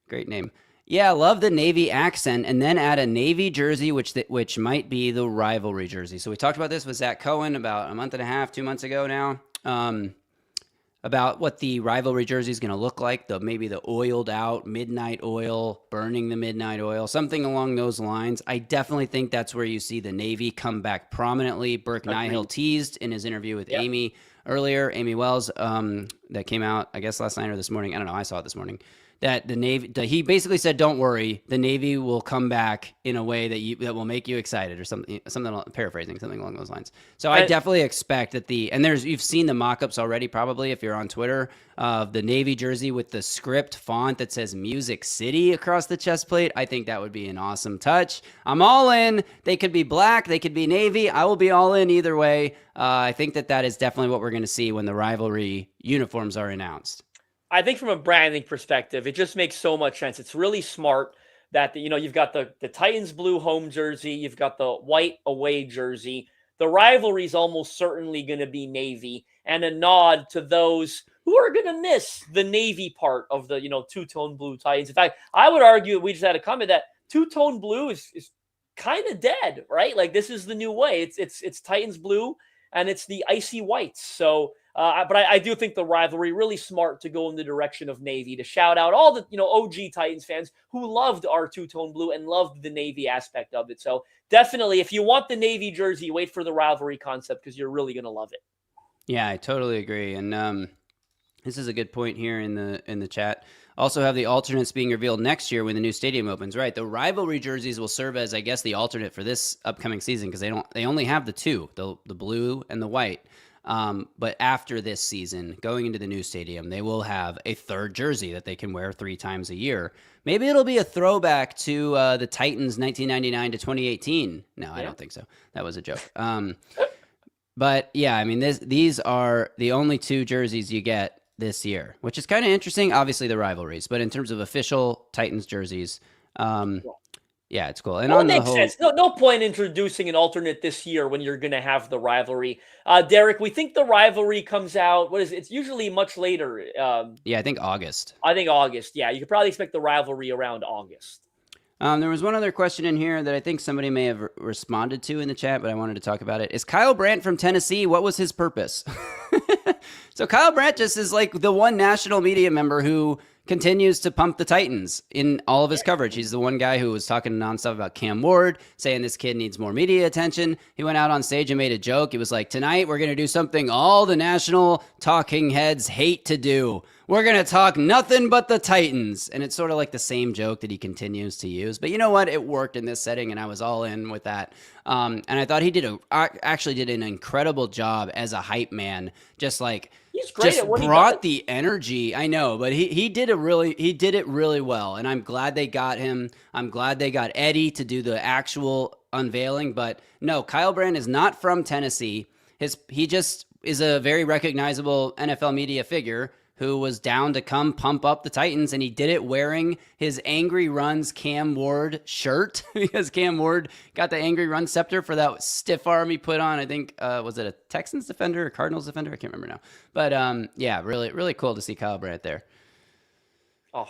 Great name. Yeah, love the Navy accent, and then add a Navy jersey, which might be the rivalry jersey. So we talked about this with Zach Cohen about a month and a half, 2 months ago now. About what the rivalry jersey is going to look like, maybe the oiled out midnight oil, burning the midnight oil, something along those lines. I definitely think that's where you see the Navy come back prominently. Burke Nihill teased in his interview with Amy earlier, Amy Wells, that came out, I guess, last night or this morning. I don't know. I saw it this morning. That the Navy, he basically said, "Don't worry, the Navy will come back in a way that will make you excited," or something. Paraphrasing, something along those lines. So I definitely expect that you've seen the mock-ups already, probably if you're on Twitter, of the Navy jersey with the script font that says Music City across the chest plate. I think that would be an awesome touch. I'm all in. They could be black, they could be Navy. I will be all in either way. I think that is definitely what we're going to see when the rivalry uniforms are announced. I think from a branding perspective, it just makes so much sense. It's really smart that, you've got the Titans blue home jersey, you've got the white away jersey. The rivalry is almost certainly going to be Navy, and a nod to those who are going to miss the Navy part of the, two-tone blue Titans. In fact, I would argue, we just had a comment that two-tone blue is kind of dead, right? Like, this is the new way. It's Titans blue, and it's the icy whites. So But I do think the rivalry really smart to go in the direction of Navy, to shout out all the OG Titans fans who loved our two-tone blue and loved the Navy aspect of it. So definitely, if you want the Navy jersey, wait for the rivalry concept because you're really going to love it. Yeah, I totally agree. And this is a good point here in the chat. Also have the alternates being revealed next year when the new stadium opens. Right, the rivalry jerseys will serve as, I guess, the alternate for this upcoming season because they only have the two, the blue and the white. But after this season, going into the new stadium, they will have a third jersey that they can wear 3 times a year. Maybe it'll be a throwback to the Titans 1999 to 2018. No, I don't think so. That was a joke. But yeah, I mean, these are the only 2 jerseys you get this year, which is kind of interesting. Obviously, the rivalries, but in terms of official Titans jerseys, yeah, it's cool. And well, on it the makes whole, sense. No point introducing an alternate this year when you're going to have the rivalry. Derek, we think the rivalry comes out. What is it? It's usually much later. yeah, I think August. Yeah, you could probably expect the rivalry around August. There was one other question in here that I think somebody may have responded to in the chat, but I wanted to talk about it. Is Kyle Brandt from Tennessee? What was his purpose? So Kyle Brandt just is like the one national media member who continues to pump the Titans in all of his coverage. He's the one guy who was talking nonstop about Cam Ward, saying this kid needs more media attention. He went out on stage and made a joke. It was like, tonight we're going to do something all the national talking heads hate to do. We're going to talk nothing but the Titans. And it's sort of like the same joke that he continues to use. But you know what? It worked in this setting, and I was all in with that. And I thought he actually did an incredible job as a hype man. Just like, he's great just at what brought he does. the energy. I know, but he did it really well. And I'm glad they got him. I'm glad they got Eddie to do the actual unveiling. But no, Kyle Brandt is not from Tennessee. He just is a very recognizable NFL media figure who was down to come pump up the Titans, and he did it wearing his Angry Runs Cam Ward shirt because Cam Ward got the Angry Run scepter for that stiff arm he put on. I think, was it a Texans defender or Cardinals defender? I can't remember now. But yeah, really, really cool to see Kyle Brandt there. Oh,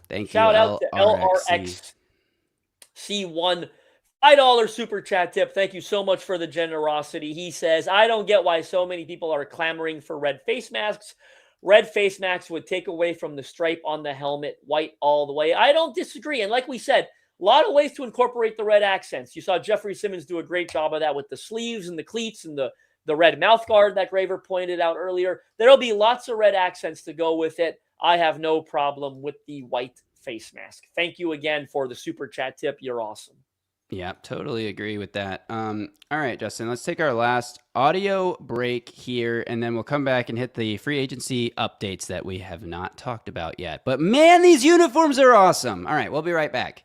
thank you. Shout out to LRXC1. $5 super chat tip. Thank you so much for the generosity. He says, I don't get why so many people are clamoring for red face masks. Red face masks would take away from the stripe on the helmet, white all the way. I don't disagree. And like we said, a lot of ways to incorporate the red accents. You saw Jeffrey Simmons do a great job of that with the sleeves and the cleats and the red mouth guard that Graver pointed out earlier. There'll be lots of red accents to go with it. I have no problem with the white face mask. Thank you again for the super chat tip. You're awesome. Yeah, totally agree with that. All right, Justin, let's take our last audio break here, and then we'll come back and hit the free agency updates that we have not talked about yet. But man, these uniforms are awesome. All right, we'll be right back.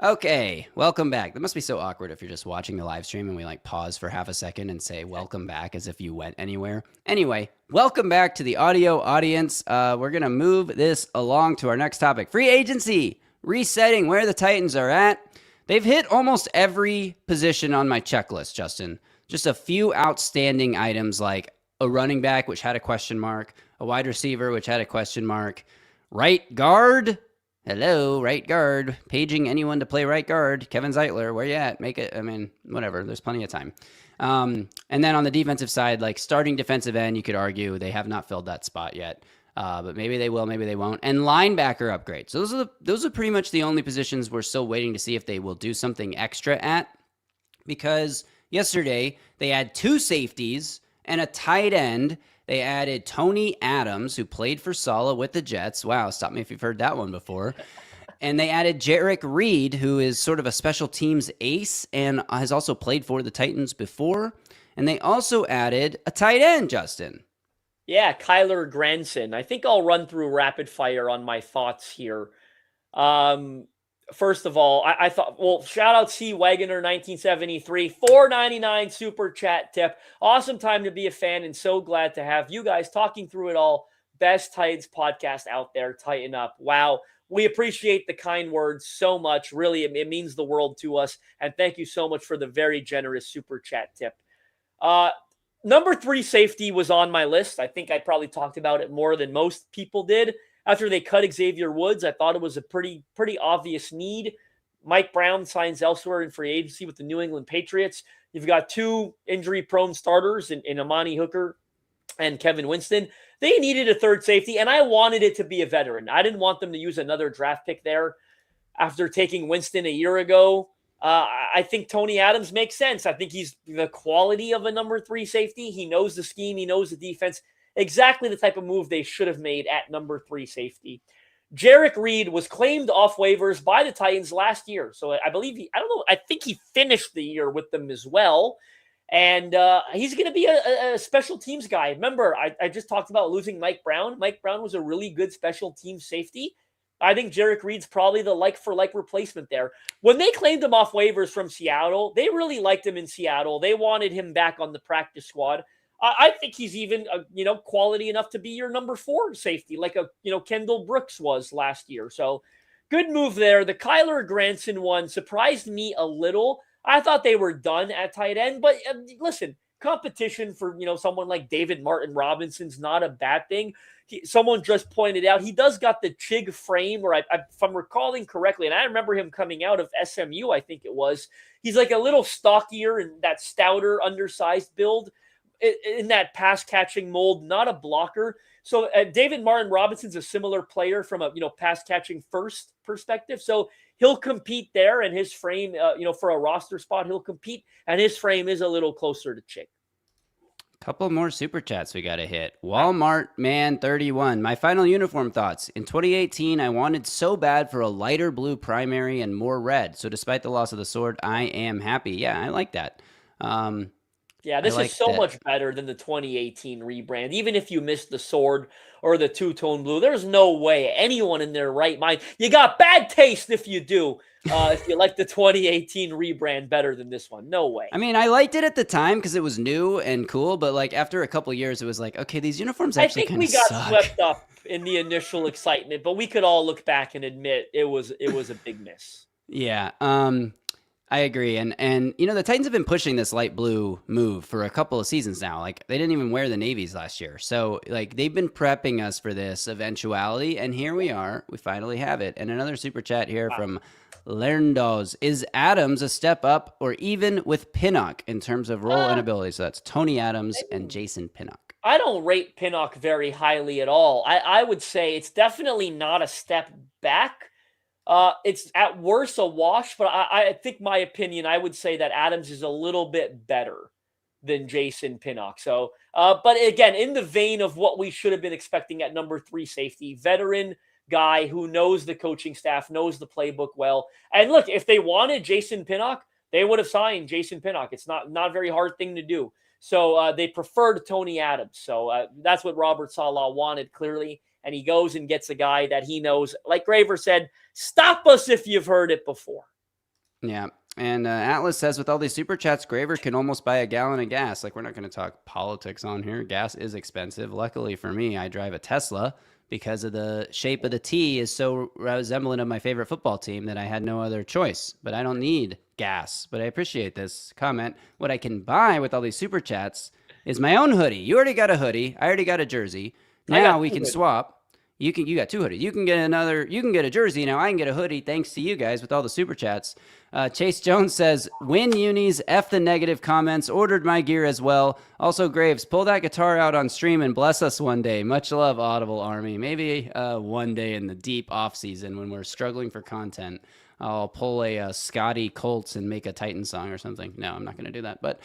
Okay, welcome back. That must be so awkward if you're just watching the live stream and we like pause for half a second and say welcome back as if you went anywhere. Anyway, welcome back to the audio audience. We're going to move this along to our next topic. Free agency, resetting where the Titans are at. They've hit almost every position on my checklist, Justin. Just a few outstanding items like a running back, which had a question mark, a wide receiver, which had a question mark, right guard. Hello, right guard. Paging anyone to play right guard. Kevin Zeitler, where you at? Make it, I mean, whatever. There's plenty of time. And then on the defensive side, like starting defensive end, you could argue they have not filled that spot yet. But maybe they will, maybe they won't. And linebacker upgrades. So those are pretty much the only positions we're still waiting to see if they will do something extra at. Because yesterday they had 2 safeties and a tight end. They added Tony Adams, who played for Saleh with the Jets. Wow, stop me if you've heard that one before. And they added Jarek Reed, who is sort of a special teams ace and has also played for the Titans before. And they also added a tight end, Justin. Yeah, Kyler Granson. I think I'll run through rapid fire on my thoughts here. First of all, I thought, well, shout out C. Wagoner 1973, $4.99 super chat tip. Awesome time to be a fan and so glad to have you guys talking through it all. Best Titans podcast out there. Tighten up. Wow. We appreciate the kind words so much. Really, it means the world to us. And thank you so much for the very generous super chat tip. Number 3 safety was on my list. I think I probably talked about it more than most people did. After they cut Xavier Woods, I thought it was a pretty obvious need. Mike Brown signs elsewhere in free agency with the New England Patriots. You've got two injury-prone starters in Amani Hooker and Kevin Winston. They needed a third safety, and I wanted it to be a veteran. I didn't want them to use another draft pick there after taking Winston a year ago. I think Tony Adams makes sense. I think he's the quality of a number 3 safety. He knows the scheme. He knows the defense. Exactly the type of move they should have made at number 3 safety. Jarek Reed was claimed off waivers by the Titans last year. So I believe I think he finished the year with them as well. And he's going to be a special teams guy. Remember, I just talked about losing Mike Brown. Mike Brown was a really good special team safety. I think Jarek Reed's probably the like-for-like replacement there. When they claimed him off waivers from Seattle, they really liked him in Seattle. They wanted him back on the practice squad. I think he's even, quality enough to be your number 4 safety, like Kendall Brooks was last year. So good move there. The Kyler Granson one surprised me a little. I thought they were done at tight end, but listen, competition for, someone like David Martin Robinson's not a bad thing. Someone just pointed out he does got the Chig frame, or if I'm recalling correctly, and I remember him coming out of SMU, I think it was. He's like a little stockier and that stouter, undersized build in that pass-catching mold, not a blocker. So David Martin Robinson's a similar player from a pass-catching first perspective. So he'll compete there, and his frame, for a roster spot, he'll compete, and his frame is a little closer to Chig. Couple more super chats we got to hit. Walmart Man 31. My final uniform thoughts. In 2018, I wanted so bad for a lighter blue primary and more red. So despite the loss of the sword, I am happy. Yeah, I like that. This is so much better than the 2018 rebrand. Even if you missed the sword or the two-tone blue, there's no way anyone in their right mind. You got bad taste if you do. If you like the 2018 rebrand better than this one. No way. I mean, I liked it at the time because it was new and cool, but like after a couple years, it was like, okay, these uniforms actually kind of suck. I think we got swept up in the initial excitement, but we could all look back and admit it was a big miss. Yeah. I agree. And the Titans have been pushing this light blue move for a couple of seasons now. Like they didn't even wear the navies last year. So like they've been prepping us for this eventuality. And here we are. We finally have it. And another super chat here from Lerndals. Is Adams a step up or even with Pinnock in terms of role and ability? So that's Tony Adams and Jason Pinnock. I don't rate Pinnock very highly at all. I would say it's definitely not a step back. It's at worst a wash, but I think my opinion, I would say that Adams is a little bit better than Jason Pinnock. So, but again, in the vein of what we should have been expecting at number 3 safety, veteran guy who knows the coaching staff, knows the playbook well. And look, if they wanted Jason Pinnock, they would have signed Jason Pinnock. It's not a very hard thing to do. So they preferred Tony Adams. So that's what Robert Saleh wanted, clearly. And he goes and gets a guy that he knows, like Graver said, stop us if you've heard it before. Yeah. And Atlas says, with all these super chats, Graver can almost buy a gallon of gas. Like, we're not going to talk politics on here. Gas is expensive. Luckily for me, I drive a Tesla because of the shape of the T is so resemblant of my favorite football team that I had no other choice. But I don't need gas. But I appreciate this comment. What I can buy with all these super chats is my own hoodie. You already got a hoodie. I already got a jersey. Now we can swap. You got 2 hoodies. You can get a jersey. Now I can get a hoodie thanks to you guys with all the super chats. Chase Jones says, win unis, F the negative comments, ordered my gear as well. Also, Graves, pull that guitar out on stream and bless us one day. Much love, Audible Army. Maybe one day in the deep off season when we're struggling for content, I'll pull a Scotty Colts and make a Titan song or something. No, I'm not going to do that. But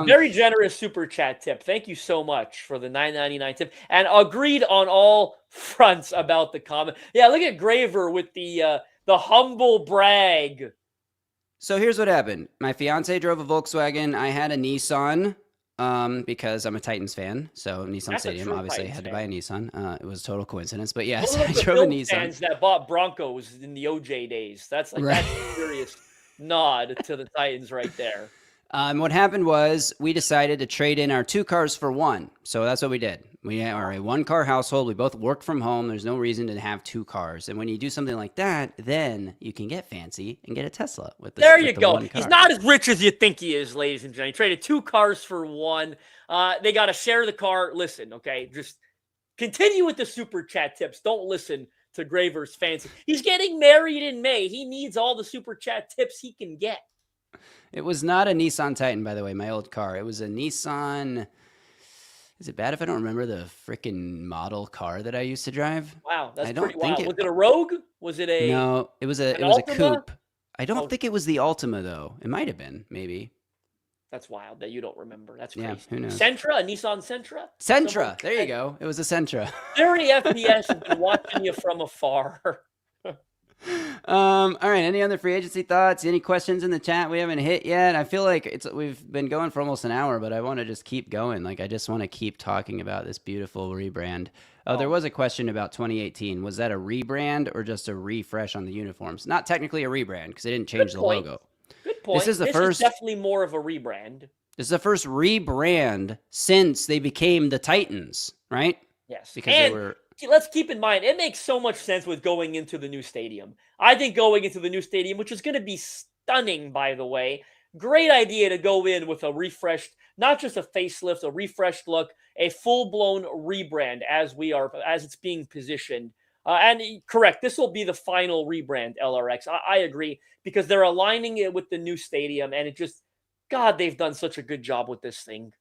very generous super chat tip. Thank you so much for the $9.99 tip. And agreed on all fronts about the comment. Yeah, look at Graver with the humble brag. So here's what happened. My fiance drove a Volkswagen. I had a Nissan. Because I'm a Titans fan, so Nissan Stadium, obviously, I had to buy a Nissan. It was a total coincidence, but yes, I drove a Nissan. Fans that bought Broncos in the OJ days. That's like that's a serious nod to the Titans right there. What happened was we decided to trade in our 2 cars for 1. So that's what we did. We are a 1-car household. We both work from home. There's no reason to have 2 cars. And when you do something like that, then you can get fancy and get a Tesla with this. There you go. He's not as rich as you think he is, ladies and gentlemen. He traded 2 cars for 1. They got to share the car. Listen, okay, just continue with the super chat tips. Don't listen to Graver's fancy. He's getting married in May. He needs all the super chat tips he can get. It was not a Nissan Titan, by the way, my old car. It was a Nissan. Is it bad if I don't remember the freaking model car that I used to drive? Wow, that's I don't pretty think wild. Was it a Rogue? Was it a No, it was a Altima? coupe. I don't Oh. think it was the Altima though. It might have been, maybe. That's wild that you don't remember. That's Yeah, crazy. who knows? Sentra, a Nissan Sentra? Sentra. There you go. It was a Sentra. Very FPS and watching you from afar. All right. Any other free agency thoughts? Any questions in the chat we haven't hit yet? I feel like we've been going for almost an hour, but I want to just keep going. Like I just want to keep talking about this beautiful rebrand. Oh, there was a question about 2018. Was that a rebrand or just a refresh on the uniforms? Not technically a rebrand because they didn't change the logo. Good point. This is definitely more of a rebrand. This is the first rebrand since they became the Titans, right? Yes. Because and they were. Let's keep in mind, it makes so much sense with going into the new stadium. I think going into the new stadium, which is going to be stunning, by the way, great idea to go in with a refreshed, not just a facelift, a refreshed look, a full-blown rebrand as it's being positioned. And correct, this will be the final rebrand, LRX. I agree, because they're aligning it with the new stadium, and God, they've done such a good job with this thing.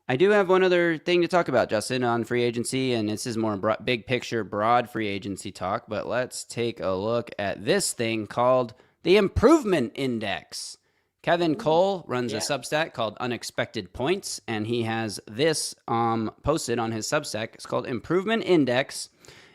I do have one other thing to talk about, Justin, on free agency, and this is more big picture, broad free agency talk, but let's take a look at this thing called the Improvement Index. Kevin Cole runs a Substack called Unexpected Points, and he has this posted on his Substack. It's called Improvement Index.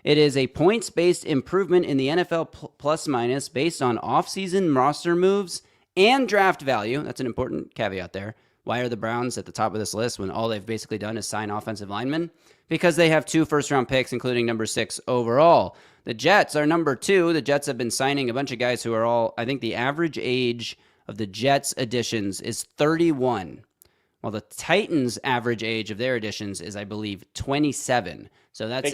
It is a points-based improvement in the NFL plus-minus based on off-season roster moves and draft value. That's an important caveat there. Why are the Browns at the top of this list when all they've basically done is sign offensive linemen? Because they have 2 first-round picks, including number 6 overall. The Jets are number 2. The Jets have been signing a bunch of guys who are all, I think the average age of the Jets additions is 31, while the Titans' average age of their additions is, I believe, 27. So that's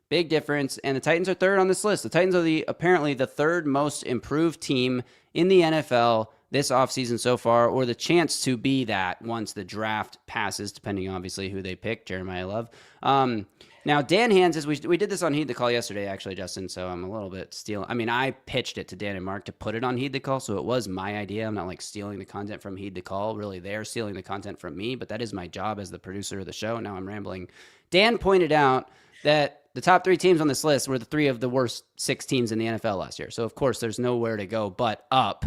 big difference. And the Titans are 3rd on this list. The Titans are apparently the 3rd most improved team in the NFL this offseason so far, or the chance to be that once the draft passes, depending obviously who they pick, Jeremiah Love. Now, Dan Hanses, we did this on Heed the Call yesterday, actually, Justin, so I'm a little bit stealing. I mean, I pitched it to Dan and Mark to put it on Heed the Call, so it was my idea. I'm not like stealing the content from Heed the Call. Really, they're stealing the content from me, but that is my job as the producer of the show. Now I'm rambling. Dan pointed out that the top 3 teams on this list were the 3 of the worst 6 teams in the NFL last year. So, of course, there's nowhere to go but up.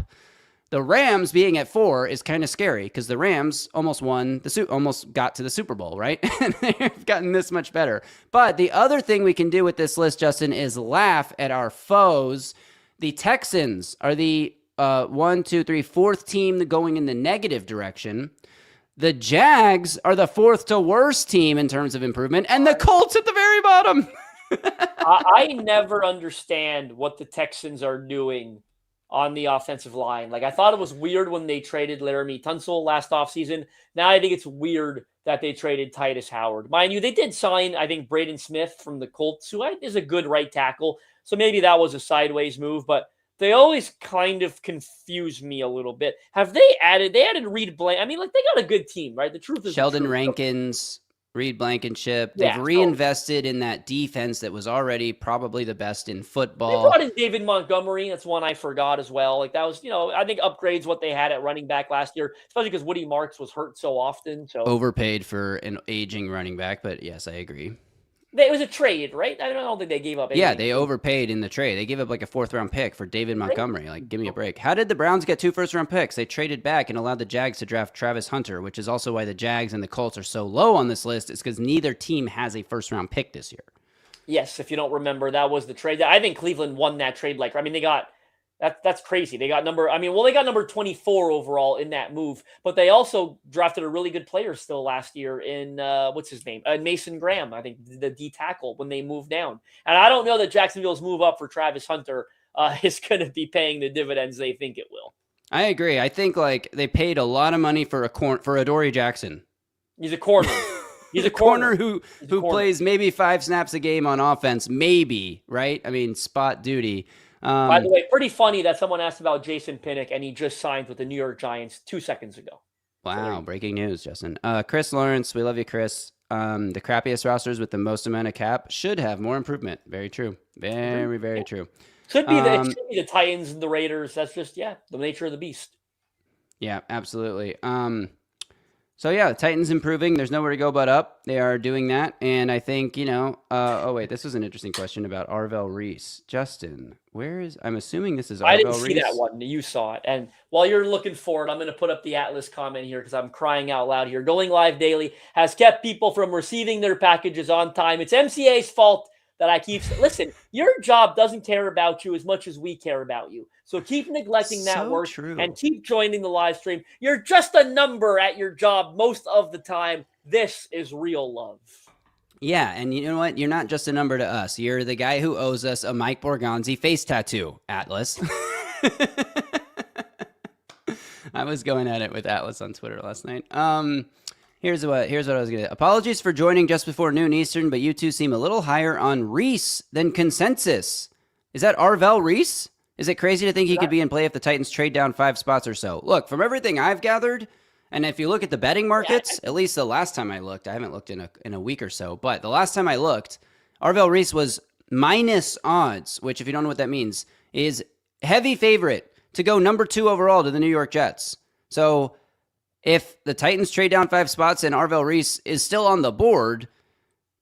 The Rams being at 4 is kind of scary because the Rams almost got to the Super Bowl, right? And they've gotten this much better. But the other thing we can do with this list, Justin, is laugh at our foes. The Texans are the 4th team going in the negative direction. The Jags are the 4th to worst team in terms of improvement, and the Colts at the very bottom. I never understand what the Texans are doing on the offensive line. Like, I thought it was weird when they traded Laramie Tunsil last offseason. Now I think it's weird that they traded Titus Howard. Mind you, they did sign, I think, Braden Smith from the Colts, who is a good right tackle. So maybe that was a sideways move, but they always kind of confuse me a little bit. They added Reed Blank. I mean, like, they got a good team, right? The truth is Sheldon Rankins, Reed Blankenship. They've Yeah, reinvested in that defense that was already probably the best in They football. brought in David Montgomery. That's one I forgot as well. Like, that was, I think upgrades what they had at running back last year, especially because Woody Marks was hurt so often. So Overpaid for an aging running back, but yes, I agree. it was a trade, right? I don't think they gave up anything. Yeah, they overpaid in the trade. They gave up like a 4th-round pick for David Montgomery. Like, give me a break. How did the Browns get 2 first-round picks? They traded back and allowed the Jags to draft Travis Hunter, which is also why the Jags and the Colts are so low on this list. It's because neither team has a first-round pick this year. Yes, if you don't remember, that was the trade. I think Cleveland won that trade. Like, I mean, they got that's crazy. They got number 24 overall in that move, but they also drafted a really good player still last year in what's his name? Mason Graham, I think, the D tackle when they moved down. And I don't know that Jacksonville's move up for Travis Hunter is going to be paying the dividends they think it will. I agree. I think like they paid a lot of money for Adoree Jackson. He's a corner. He's a corner who plays maybe 5 snaps a game on offense, maybe, right? I mean, spot duty. By the way, pretty funny that someone asked about Jason Pinnock, and he just signed with the New York Giants 2 seconds ago. Wow, breaking news, Justin. Chris Lawrence, we love you, Chris. The crappiest rosters with the most amount of cap should have more improvement. Very true. Very, very true. Should be the Titans and the Raiders. That's just, the nature of the beast. Yeah, absolutely. So yeah, the Titans improving. There's nowhere to go but up. They are doing that, and I think oh wait, this was an interesting question about Arvell Reese. Justin, where is? I'm assuming this is I didn't Arvell see that Reese. one. You saw it. And while you're looking for it, I'm going to put up the Atlas comment here because I'm crying out loud here. Going live daily has kept people from receiving their packages on time. It's MCA's fault that I keep. Listen, your job doesn't care about you as much as we care about you. So keep neglecting that So work true. and keep joining the live stream. You're just a number at your job most of the time. This is real love. Yeah, and you know what? You're not just a number to us. You're the guy who owes us a Mike Borgonzi face tattoo, Atlas. I was going at it with Atlas on Twitter last night. Here's what I was gonna. Apologies for joining just before noon Eastern, but you two seem a little higher on Reese than consensus. Is that Arvell Reese? Is it crazy to think he could be in play if the Titans trade down 5 spots or so? Look, from everything I've gathered, and if you look at the betting markets, at least the last time I looked, I haven't looked in a week or so, but the last time I looked, Arvell Reese was minus odds, which if you don't know what that means, is heavy favorite to go number 2 overall to the New York Jets. So if the Titans trade down 5 spots and Arvell Reese is still on the board,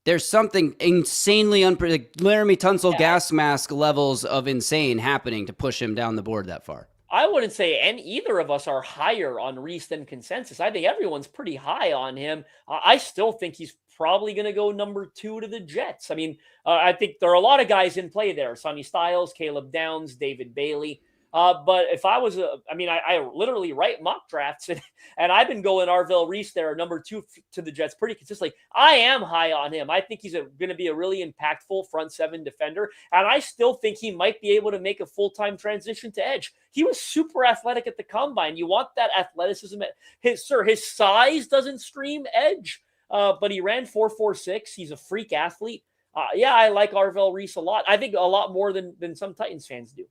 there's something insanely unpredictable. Laramie Tunsil gas mask levels of insane happening to push him down the board that far. I wouldn't say either of us are higher on Reese than consensus. I think everyone's pretty high on him. I still think he's probably going to go number 2 to the Jets. I mean, I think there are a lot of guys in play there. Sonny Styles, Caleb Downs, David Bailey. But if I was I literally write mock drafts and I've been going Arvell Reese there, number 2 to the Jets pretty consistently. I am high on him. I think he's going to be a really impactful front 7 defender. And I still think he might be able to make a full-time transition to edge. He was super athletic at the combine. You want that athleticism. His size doesn't scream edge, but he ran 4.46. He's a freak athlete. I like Arvell Reese a lot. I think a lot more than some Titans fans do.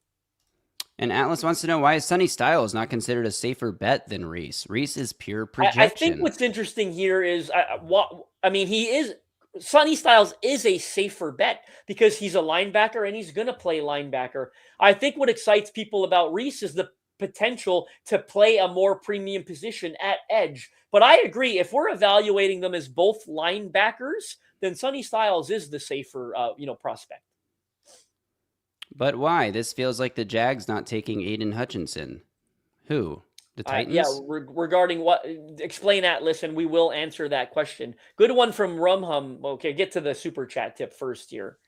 And Atlas wants to know, why is Sonny Styles not considered a safer bet than Reese? Reese is pure projection. I think what's interesting here is, Sonny Styles is a safer bet because he's a linebacker and he's going to play linebacker. I think what excites people about Reese is the potential to play a more premium position at edge. But I agree, if we're evaluating them as both linebackers, then Sonny Styles is the safer, prospect. But why? This feels like the Jags not taking Aiden Hutchinson. Who? The Titans? Regarding what? Explain Atlas, and we will answer that question. Good one from Rumhum. Okay, get to the super chat tip first here.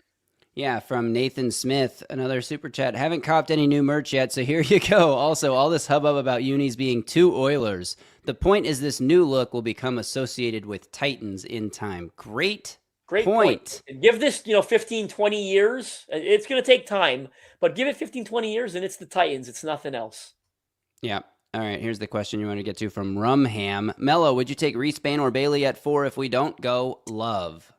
Yeah, from Nathan Smith, another super chat. Haven't copped any new merch yet, so here you go. Also, all this hubbub about unis being 2 Oilers. The point is this new look will become associated with Titans in time. Great point. Give this, 15, 20 years. It's going to take time, but give it 15, 20 years and it's the Titans. It's nothing else. Yeah. All right. Here's the question you want to get to from Rumham. Melo, would you take Reese, Bain, or Bailey at 4 if we don't go Love?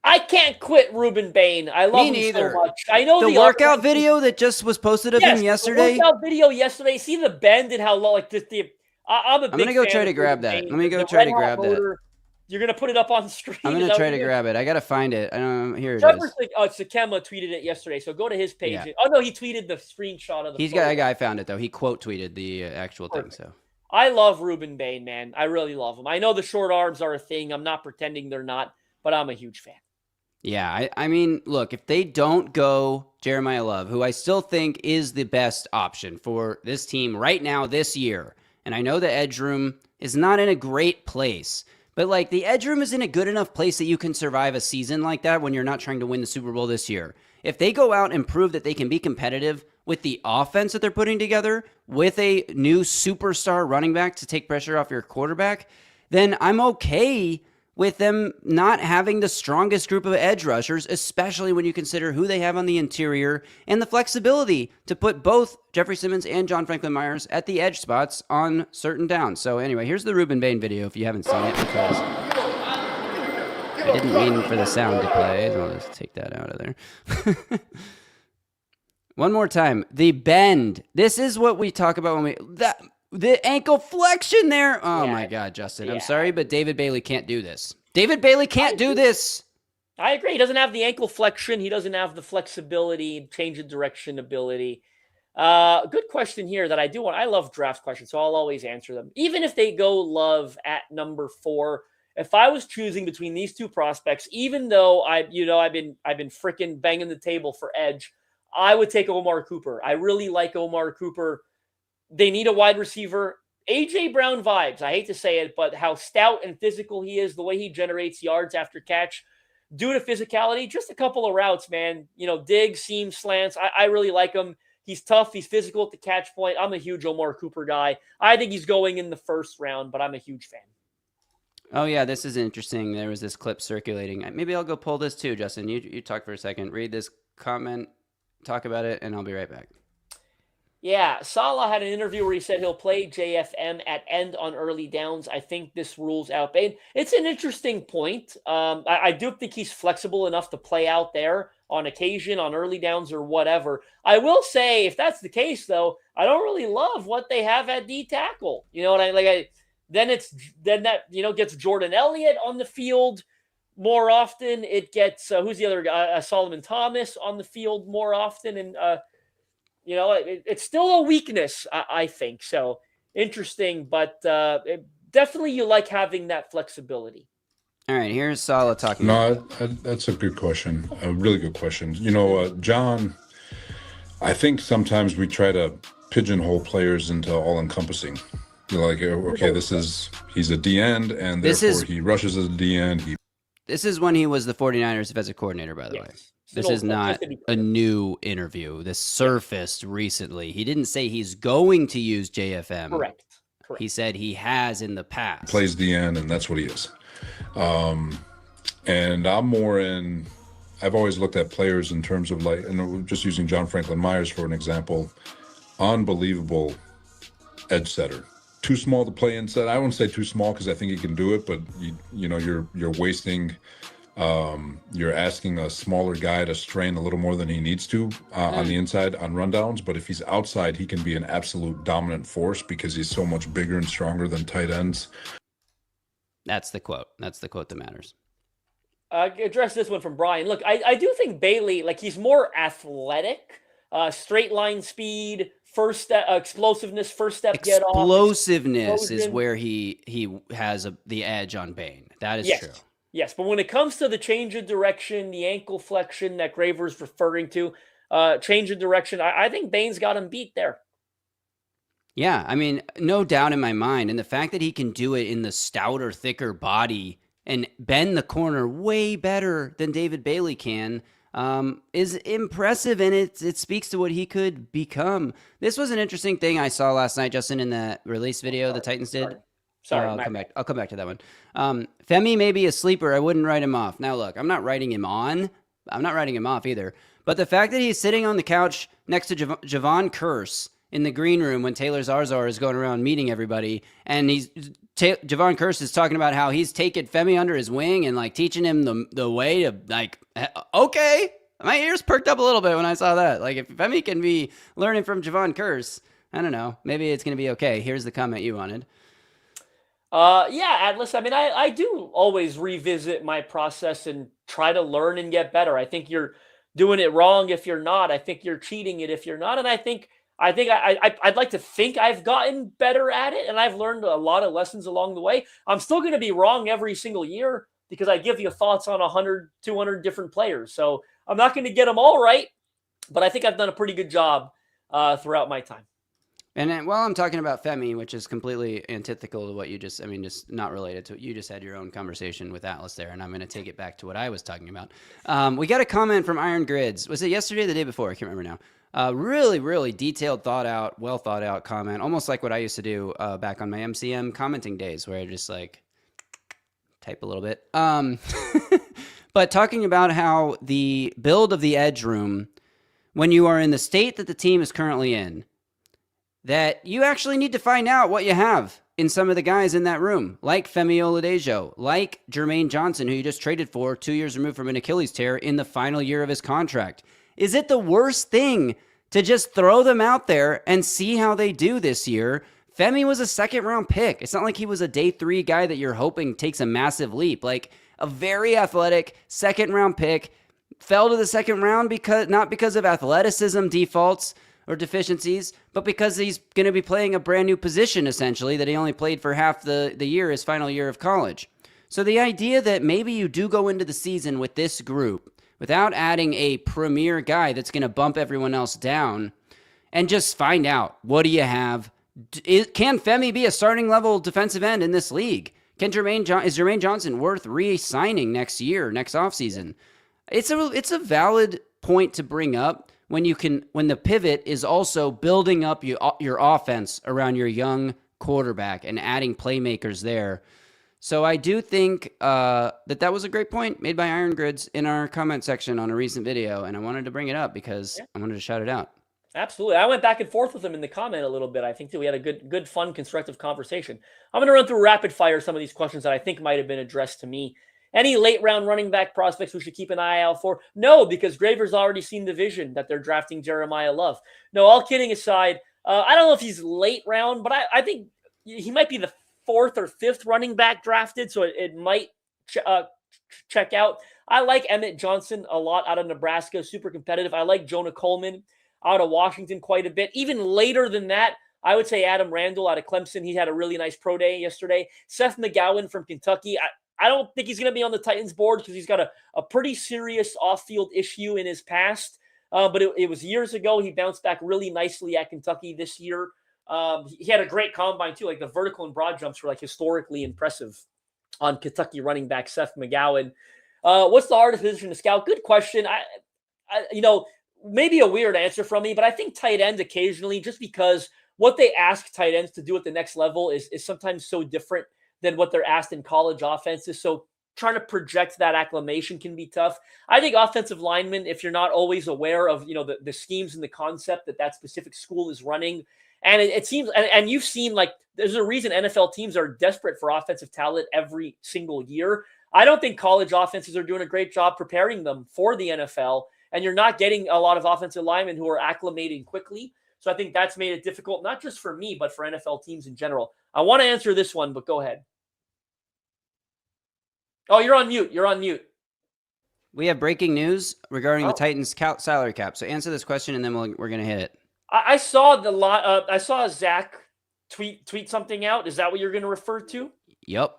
I can't quit Ruben Bain. I love him so much. I know the workout video that just was posted of him yesterday. The workout video yesterday. See the bend and how low, I'm a big fan. I'm going to go try to grab that. Let me go try to grab that. You're going to put it up on the screen. I'm going to try to grab it. I got to find it. Here it Trevor is. Sakema tweeted it yesterday, so go to his page. Yeah. Oh, no, he tweeted the screenshot of the photo. I found it, though. He quote tweeted the actual thing. So I love Ruben Bain, man. I really love him. I know the short arms are a thing. I'm not pretending they're not, but I'm a huge fan. Yeah, I mean, look, if they don't go Jeremiah Love, who I still think is the best option for this team right now this year, and I know the edge room is not in a great place, but like the edge room is in a good enough place that you can survive a season like that when you're not trying to win the Super Bowl this year. If they go out and prove that they can be competitive with the offense that they're putting together, with a new superstar running back to take pressure off your quarterback, then I'm okay with them not having the strongest group of edge rushers, especially when you consider who they have on the interior and the flexibility to put both Jeffrey Simmons and John Franklin Myers at the edge spots on certain downs. So anyway, here's the Ruben Bain video if you haven't seen it, because I didn't mean for the sound to play. I'll just take that out of there. One more time. The bend. This is what we talk about when the ankle flexion there. Oh, my God, Justin. I'm sorry, but David Bailey can't do this. David Bailey can't do this. I agree. He doesn't have the ankle flexion. He doesn't have the flexibility, change of direction ability. Good question here that I do want. I love draft questions, so I'll always answer them. Even if they go Love at number 4, if I was choosing between these two prospects, even though I've been freaking banging the table for edge, I would take Omar Cooper. I really like Omar Cooper. They need a wide receiver. AJ Brown vibes. I hate to say it, but how stout and physical he is, the way he generates yards after catch, due to physicality, just a couple of routes, man. Dig, seam, slants. I really like him. He's tough. He's physical at the catch point. I'm a huge Omar Cooper guy. I think he's going in the first round, but I'm a huge fan. Oh, yeah, this is interesting. There was this clip circulating. Maybe I'll go pull this too, Justin. You talk for a second. Read this comment, talk about it, and I'll be right back. Yeah, Saleh had an interview where he said he'll play JFM at end on early downs. I think this rules out Bain. It's an interesting point. I do think he's flexible enough to play out there on occasion, on early downs or whatever. I will say, if that's the case, though, I don't really love what they have at D tackle. You know what I like? Then that gets Jordan Elliott on the field more often. It gets who's the other guy? Solomon Thomas on the field more often, and it's still a weakness, I think. So interesting, but definitely you like having that flexibility. All right, here's Saleh talking. No, that's a good question. A really good question. John, I think sometimes we try to pigeonhole players into all-encompassing. Okay, he's a D-end, and therefore he rushes as a D-end. This is when he was the 49ers defensive coordinator, by the way. This is not a new interview. This surfaced recently. He didn't say he's going to use JFM. Correct. He said he has in the past. Plays D-end, and that's what he is. And I'm more in, I've always looked at players in terms of and just using John Franklin Myers for an example, unbelievable edge setter. Too small to play inside. I wouldn't say too small because I think he can do it, but you're wasting, you're asking a smaller guy to strain a little more than he needs to on the inside on rundowns. But if he's outside, he can be an absolute dominant force because he's so much bigger and stronger than tight ends. That's the quote. That's the quote that matters. Address this one from Brian. Look, I do think Bailey, he's more athletic, straight line speed, first step, explosiveness, first step get off. Explosiveness is where he has the edge on Bain. That is true. Yes, but when it comes to the change of direction, the ankle flexion that Graver's referring to, change of direction, I think Bain's got him beat there. Yeah, I mean, no doubt in my mind. And the fact that he can do it in the stouter, thicker body and bend the corner way better than David Bailey can is impressive, and it speaks to what he could become. This was an interesting thing I saw last night, Justin, in the release video the Titans did. Sorry, I'll come back to that one. Femi may be a sleeper. I wouldn't write him off. Now, look, I'm not writing him on. I'm not writing him off either. But the fact that he's sitting on the couch next to Javon Curse in the green room when Taylor Zarzar is going around meeting everybody, and Javon Curse is talking about how he's taken Femi under his wing and teaching him the way to okay. My ears perked up a little bit when I saw that. If Femi can be learning from Javon Curse, I don't know. Maybe it's going to be okay. Here's the comment you wanted. Yeah, Atlas. I mean, I do always revisit my process and try to learn and get better. I think you're doing it wrong if you're not. I think you're cheating it if you're not. And I'd like to think I've gotten better at it, and I've learned a lot of lessons along the way. I'm still going to be wrong every single year because I give you thoughts on 100, 200 different players. So I'm not going to get them all right, but I think I've done a pretty good job throughout my time. And then, while I'm talking about Femi, which is completely antithetical to what you just not related to it. You just had your own conversation with Atlas there, and I'm going to take it back to what I was talking about. We got a comment from Iron Grids. Was it yesterday or the day before? I can't remember now. Really, really detailed, well thought out comment, almost like what I used to do back on my MCM commenting days, where I just type a little bit. But talking about how the build of the edge room, when you are in the state that the team is currently in, that you actually need to find out what you have in some of the guys in that room, like Femi Oladejo, like Jermaine Johnson, who you just traded for 2 years removed from an Achilles tear in the final year of his contract. Is it the worst thing to just throw them out there and see how they do this year? Femi was a second-round pick. It's not like he was a day 3 guy that you're hoping takes a massive leap. A very athletic second-round pick, fell to the second round not because of athleticism defaults, or deficiencies, but because he's going to be playing a brand new position, essentially, that he only played for half the year, his final year of college. So the idea that maybe you do go into the season with this group without adding a premier guy that's going to bump everyone else down and just find out, what do you have? Can Femi be a starting level defensive end in this league? Is Jermaine Johnson worth re-signing next year, next offseason? It's a valid point to bring up when the pivot is also building up your offense around your young quarterback and adding playmakers there. So I do think that was a great point made by Iron Grids in our comment section on a recent video, and I wanted to bring it up because I wanted to shout it out. Absolutely. I went back and forth with him in the comment a little bit. I think that we had a good, fun, constructive conversation. I'm going to run through rapid fire some of these questions that I think might have been addressed to me. Any late round running back prospects we should keep an eye out for? No, because Graver's already seen the vision that they're drafting Jeremiah Love. No, all kidding aside, I don't know if he's late round, but I think he might be the 4th or 5th running back drafted, so it might check out. I like Emmett Johnson a lot out of Nebraska, super competitive. I like Jonah Coleman out of Washington quite a bit. Even later than that, I would say Adam Randall out of Clemson. He had a really nice pro day yesterday. Seth McGowan from Kentucky. I don't think he's going to be on the Titans board because he's got a pretty serious off-field issue in his past. But it was years ago. He bounced back really nicely at Kentucky this year. He had a great combine too. Like the vertical and broad jumps were like historically impressive on Kentucky running back Seth McGowan. What's the hardest position to scout? Good question. Maybe a weird answer from me, but I think tight ends occasionally, just because what they ask tight ends to do at the next level is sometimes so different than what they're asked in college offenses. So trying to project that acclimation can be tough. I think offensive linemen, if you're not always aware of, the schemes and the concept that specific school is running, and it seems, and you've seen, like, there's a reason NFL teams are desperate for offensive talent every single year. I don't think college offenses are doing a great job preparing them for the NFL, and you're not getting a lot of offensive linemen who are acclimating quickly. So I think that's made it difficult, not just for me, but for NFL teams in general. I want to answer this one, but go ahead. Oh, you're on mute. We have breaking news regarding the Titans' salary cap. So answer this question, and then we're going to hit it. I saw I saw Zach tweet something out. Is that what you're going to refer to? Yep.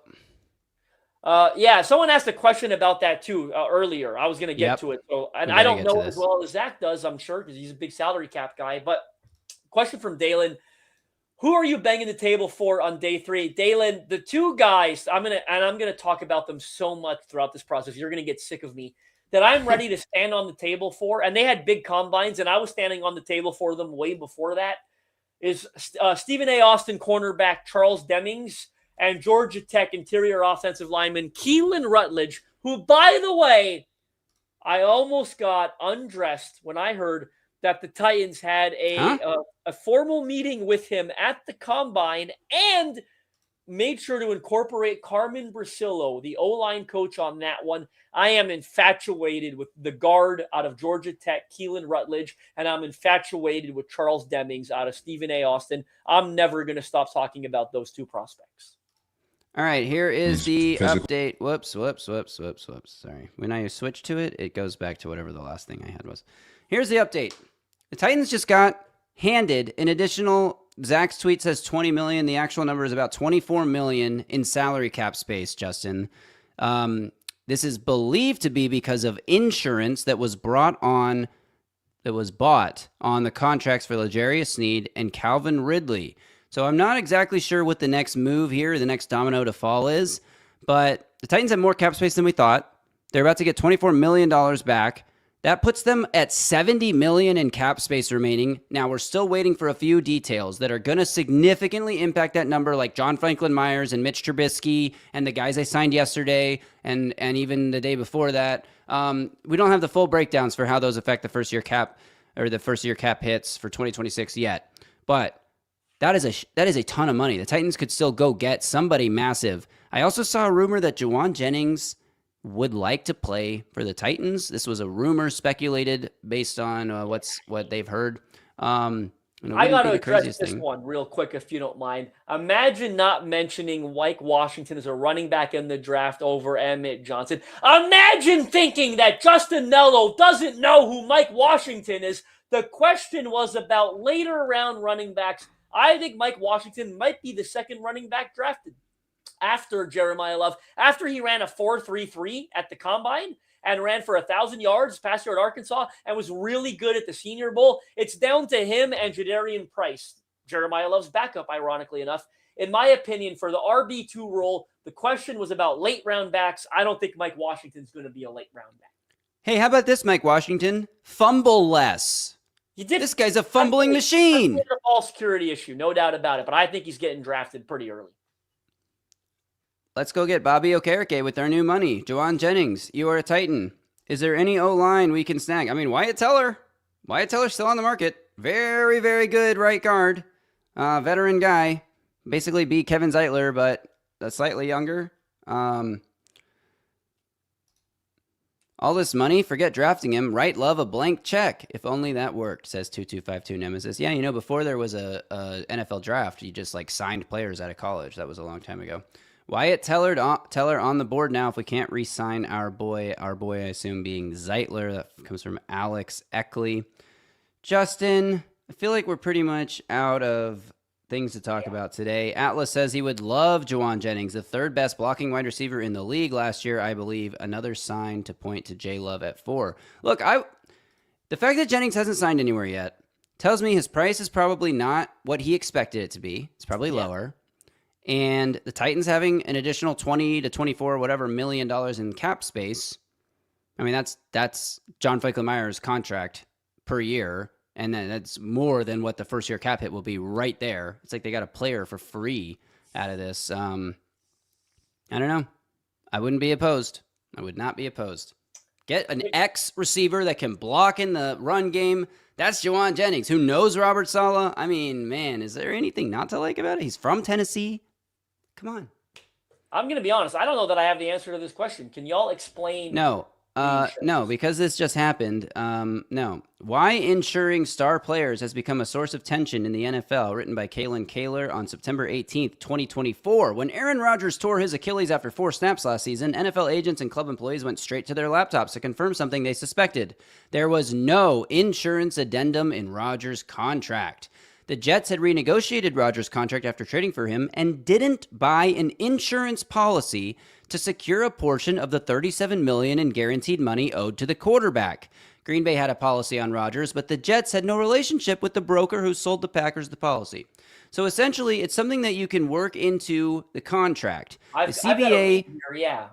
Yeah, someone asked a question about that too earlier. I was going to get to it. So, and I don't know as well as Zach does, I'm sure, because he's a big salary cap guy. But question from Dalen: who are you banging the table for on day 3? Dalen, the two guys, I'm gonna talk about them so much throughout this process. You're gonna get sick of me. That I'm ready to stand on the table for, and they had big combines, and I was standing on the table for them way before that, is Stephen A. Austin cornerback Charles Demings and Georgia Tech interior offensive lineman Keelan Rutledge, who, by the way, I almost got undressed when I heard that the Titans had a formal meeting with him at the combine and made sure to incorporate Carmen Brasillo, the O-line coach, on that one. I am infatuated with the guard out of Georgia Tech, Keelan Rutledge, and I'm infatuated with Charles Demings out of Stephen A. Austin. I'm never going to stop talking about those two prospects. All right, here is the update. Whoops. Sorry. When I switch to it, it goes back to whatever the last thing I had was. Here's the update. The Titans just got handed an additional, Zach's tweet says 20 million. The actual number is about 24 million in salary cap space, Justin. This is believed to be because of insurance that was bought on the contracts for L'Jarius Sneed and Calvin Ridley. So I'm not exactly sure what the next move here, the next domino to fall is, but the Titans have more cap space than we thought. They're about to get $24 million back. That puts them at $70 million in cap space remaining. Now, we're still waiting for a few details that are going to significantly impact that number, like John Franklin Myers and Mitch Trubisky and the guys they signed yesterday and even the day before that. We don't have the full breakdowns for how those affect the first-year cap or the first-year cap hits for 2026 yet. But that is a ton of money. The Titans could still go get somebody massive. I also saw a rumor that Juwan Jennings would like to play for the Titans. This was a rumor speculated based on what they've heard. And it I wouldn't got be to the address craziest this thing. one real quick, if you don't mind. Imagine not mentioning Mike Washington as a running back in the draft over Emmett Johnson. Imagine thinking that Justin Melo doesn't know who Mike Washington is. The question was about later round running backs. I think Mike Washington might be the second running back drafted after Jeremiah Love, after he ran a 4.33 at the combine and ran for 1,000 yards past year at Arkansas and was really good at the Senior Bowl. It's down to him and Jadarian Price, Jeremiah Love's backup, ironically enough. In my opinion, for the RB2 role, the question was about late round backs. I don't think Mike Washington's going to be a late round back. Hey, how about this, Mike Washington? Fumble less. This guy's a fumbling machine. It's a ball security issue, no doubt about it, but I think he's getting drafted pretty early. Let's go get Bobby Okereke with our new money. Juwan Jennings, you are a Titan. Is there any O-line we can snag? I mean, Wyatt Teller. Wyatt Teller's still on the market. Very, very good right guard. Veteran guy. Basically be Kevin Zeitler, but slightly younger. All this money, forget drafting him. Write Love a blank check. If only that worked, says 2252 Nemesis. Yeah, you know, before there was a NFL draft, you just like signed players out of college. That was a long time ago. Wyatt Teller on the board now if we can't re-sign our boy, I assume being Zeitler. That comes from Alex Eckley. Justin, I feel like we're pretty much out of things to talk about today. Atlas says he would love Juwan Jennings, the third best blocking wide receiver in the league last year, I believe. Another sign to point to J Love at 4. Look, the fact that Jennings hasn't signed anywhere yet tells me his price is probably not what he expected it to be. It's probably lower. And the Titans having an additional 20 to 24 whatever $1 million in cap space. I mean, that's John Franklin-Meyer's contract per year. And then that's more than what the first year cap hit will be right there. It's like they got a player for free out of this. I don't know. I wouldn't be opposed. I would not be opposed. Get an X receiver that can block in the run game. That's Juwan Jennings, who knows Robert Saleh. I mean, man, is there anything not to like about it? He's from Tennessee. Come on. I'm going to be honest. I don't know that I have the answer to this question. Can y'all explain? No, because this just happened. No. Why insuring star players has become a source of tension in the NFL, written by Kalen Kaler on September 18th, 2024. When Aaron Rodgers tore his Achilles after 4 snaps last season, NFL agents and club employees went straight to their laptops to confirm something they suspected. There was no insurance addendum in Rodgers' contract. The Jets had renegotiated Rodgers' contract after trading for him and didn't buy an insurance policy to secure a portion of the $37 million in guaranteed money owed to the quarterback. Green Bay had a policy on Rodgers, but the Jets had no relationship with the broker who sold the Packers the policy. So essentially, it's something that you can work into the contract. The CBA...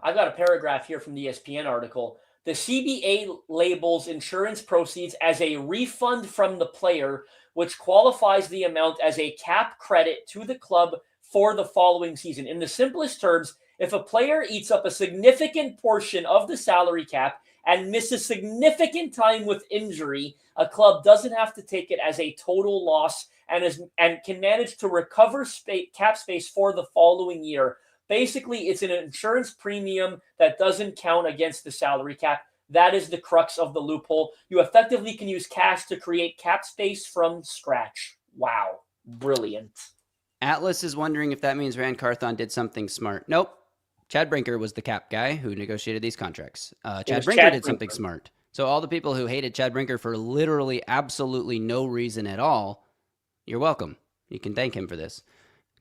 I've got a paragraph here from the ESPN article. The CBA labels insurance proceeds as a refund from the player, which qualifies the amount as a cap credit to the club for the following season. In the simplest terms, if a player eats up a significant portion of the salary cap and misses significant time with injury, a club doesn't have to take it as a total loss and can manage to recover cap space for the following year. Basically, it's an insurance premium that doesn't count against the salary cap. That is the crux of the loophole. You effectively can use cash to create cap space from scratch. Wow. Brilliant. Atlas is wondering if that means Rand Carthon did something smart. Nope. Chad Brinker was the cap guy who negotiated these contracts. Chad Brinker did something smart. So all the people who hated Chad Brinker for literally absolutely no reason at all, you're welcome. You can thank him for this.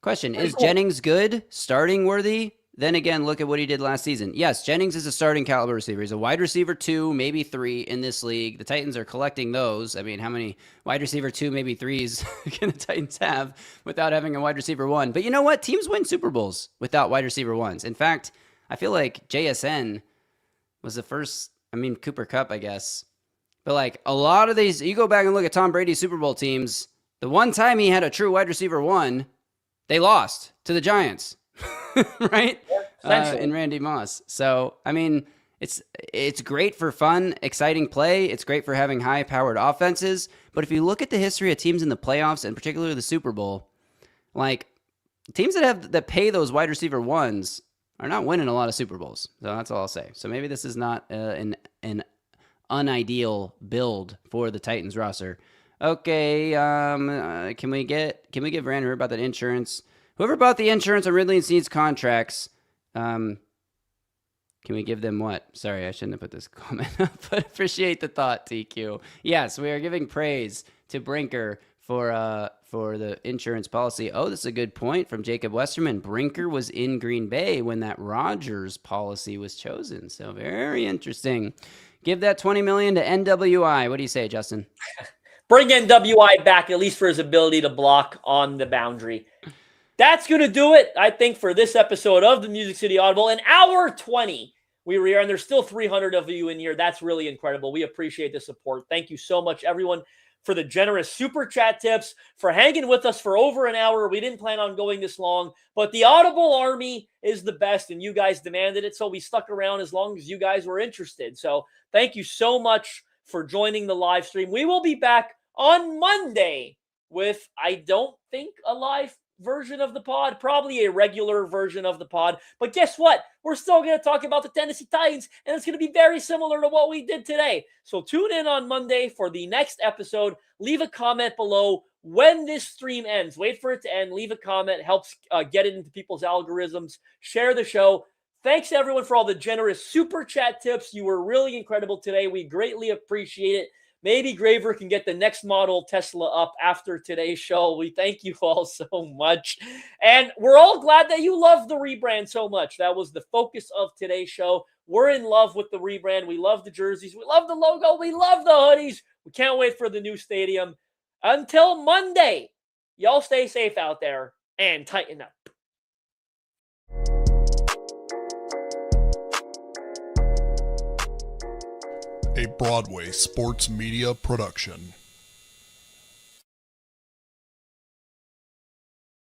Question, is Jennings good? Starting worthy? Then again, look at what he did last season. Yes, Jennings is a starting caliber receiver. He's a wide receiver 2, maybe 3 in this league. The Titans are collecting those. I mean, how many wide receiver 2, maybe 3s can the Titans have without having a wide receiver 1? But you know what? Teams win Super Bowls without wide receiver 1s. In fact, I feel like JSN was the first, Cooper Kupp, I guess. But like a lot of these, you go back and look at Tom Brady's Super Bowl teams, the one time he had a true wide receiver 1, they lost to the Giants. Right? And Randy Moss. So, it's great for fun, exciting play. It's great for having high-powered offenses. But if you look at the history of teams in the playoffs, and particularly the Super Bowl, like teams that pay those wide receiver 1s are not winning a lot of Super Bowls. So that's all I'll say. So maybe this is not an unideal build for the Titans roster. Okay, can we get Brandon heard about that insurance? Whoever bought the insurance on Ridley and Snead's contracts, can we give them what? Sorry, I shouldn't have put this comment up, but appreciate the thought, TQ. Yes, we are giving praise to Brinker for the insurance policy. Oh, this is a good point from Jacob Westerman. Brinker was in Green Bay when that Rodgers policy was chosen. So very interesting. Give that $20 million to NWI. What do you say, Justin? Bring NWI back, at least for his ability to block on the boundary. That's going to do it, I think, for this episode of the Music City Audible. An hour 20 we were here, and there's still 300 of you in here. That's really incredible. We appreciate the support. Thank you so much, everyone, for the generous super chat tips, for hanging with us for over an hour. We didn't plan on going this long, but the Audible Army is the best, and you guys demanded it, so we stuck around as long as you guys were interested. So thank you so much for joining the live stream. We will be back on Monday with, I don't think, a live version of the pod, probably a regular version of the pod. But guess what? We're still going to talk about the Tennessee Titans, and it's going to be very similar to what we did today. So tune in on Monday for the next episode. Leave a comment below when this stream ends. Wait for it to end. Leave a comment. Helps get it into people's algorithms. Share the show. Thanks, everyone, for all the generous super chat tips. You were really incredible today. We greatly appreciate it. Maybe Graver can get the next model Tesla up after today's show. We thank you all so much. And we're all glad that you love the rebrand so much. That was the focus of today's show. We're in love with the rebrand. We love the jerseys. We love the logo. We love the hoodies. We can't wait for the new stadium. Until Monday, y'all stay safe out there and tighten up. A Broadway sports media production.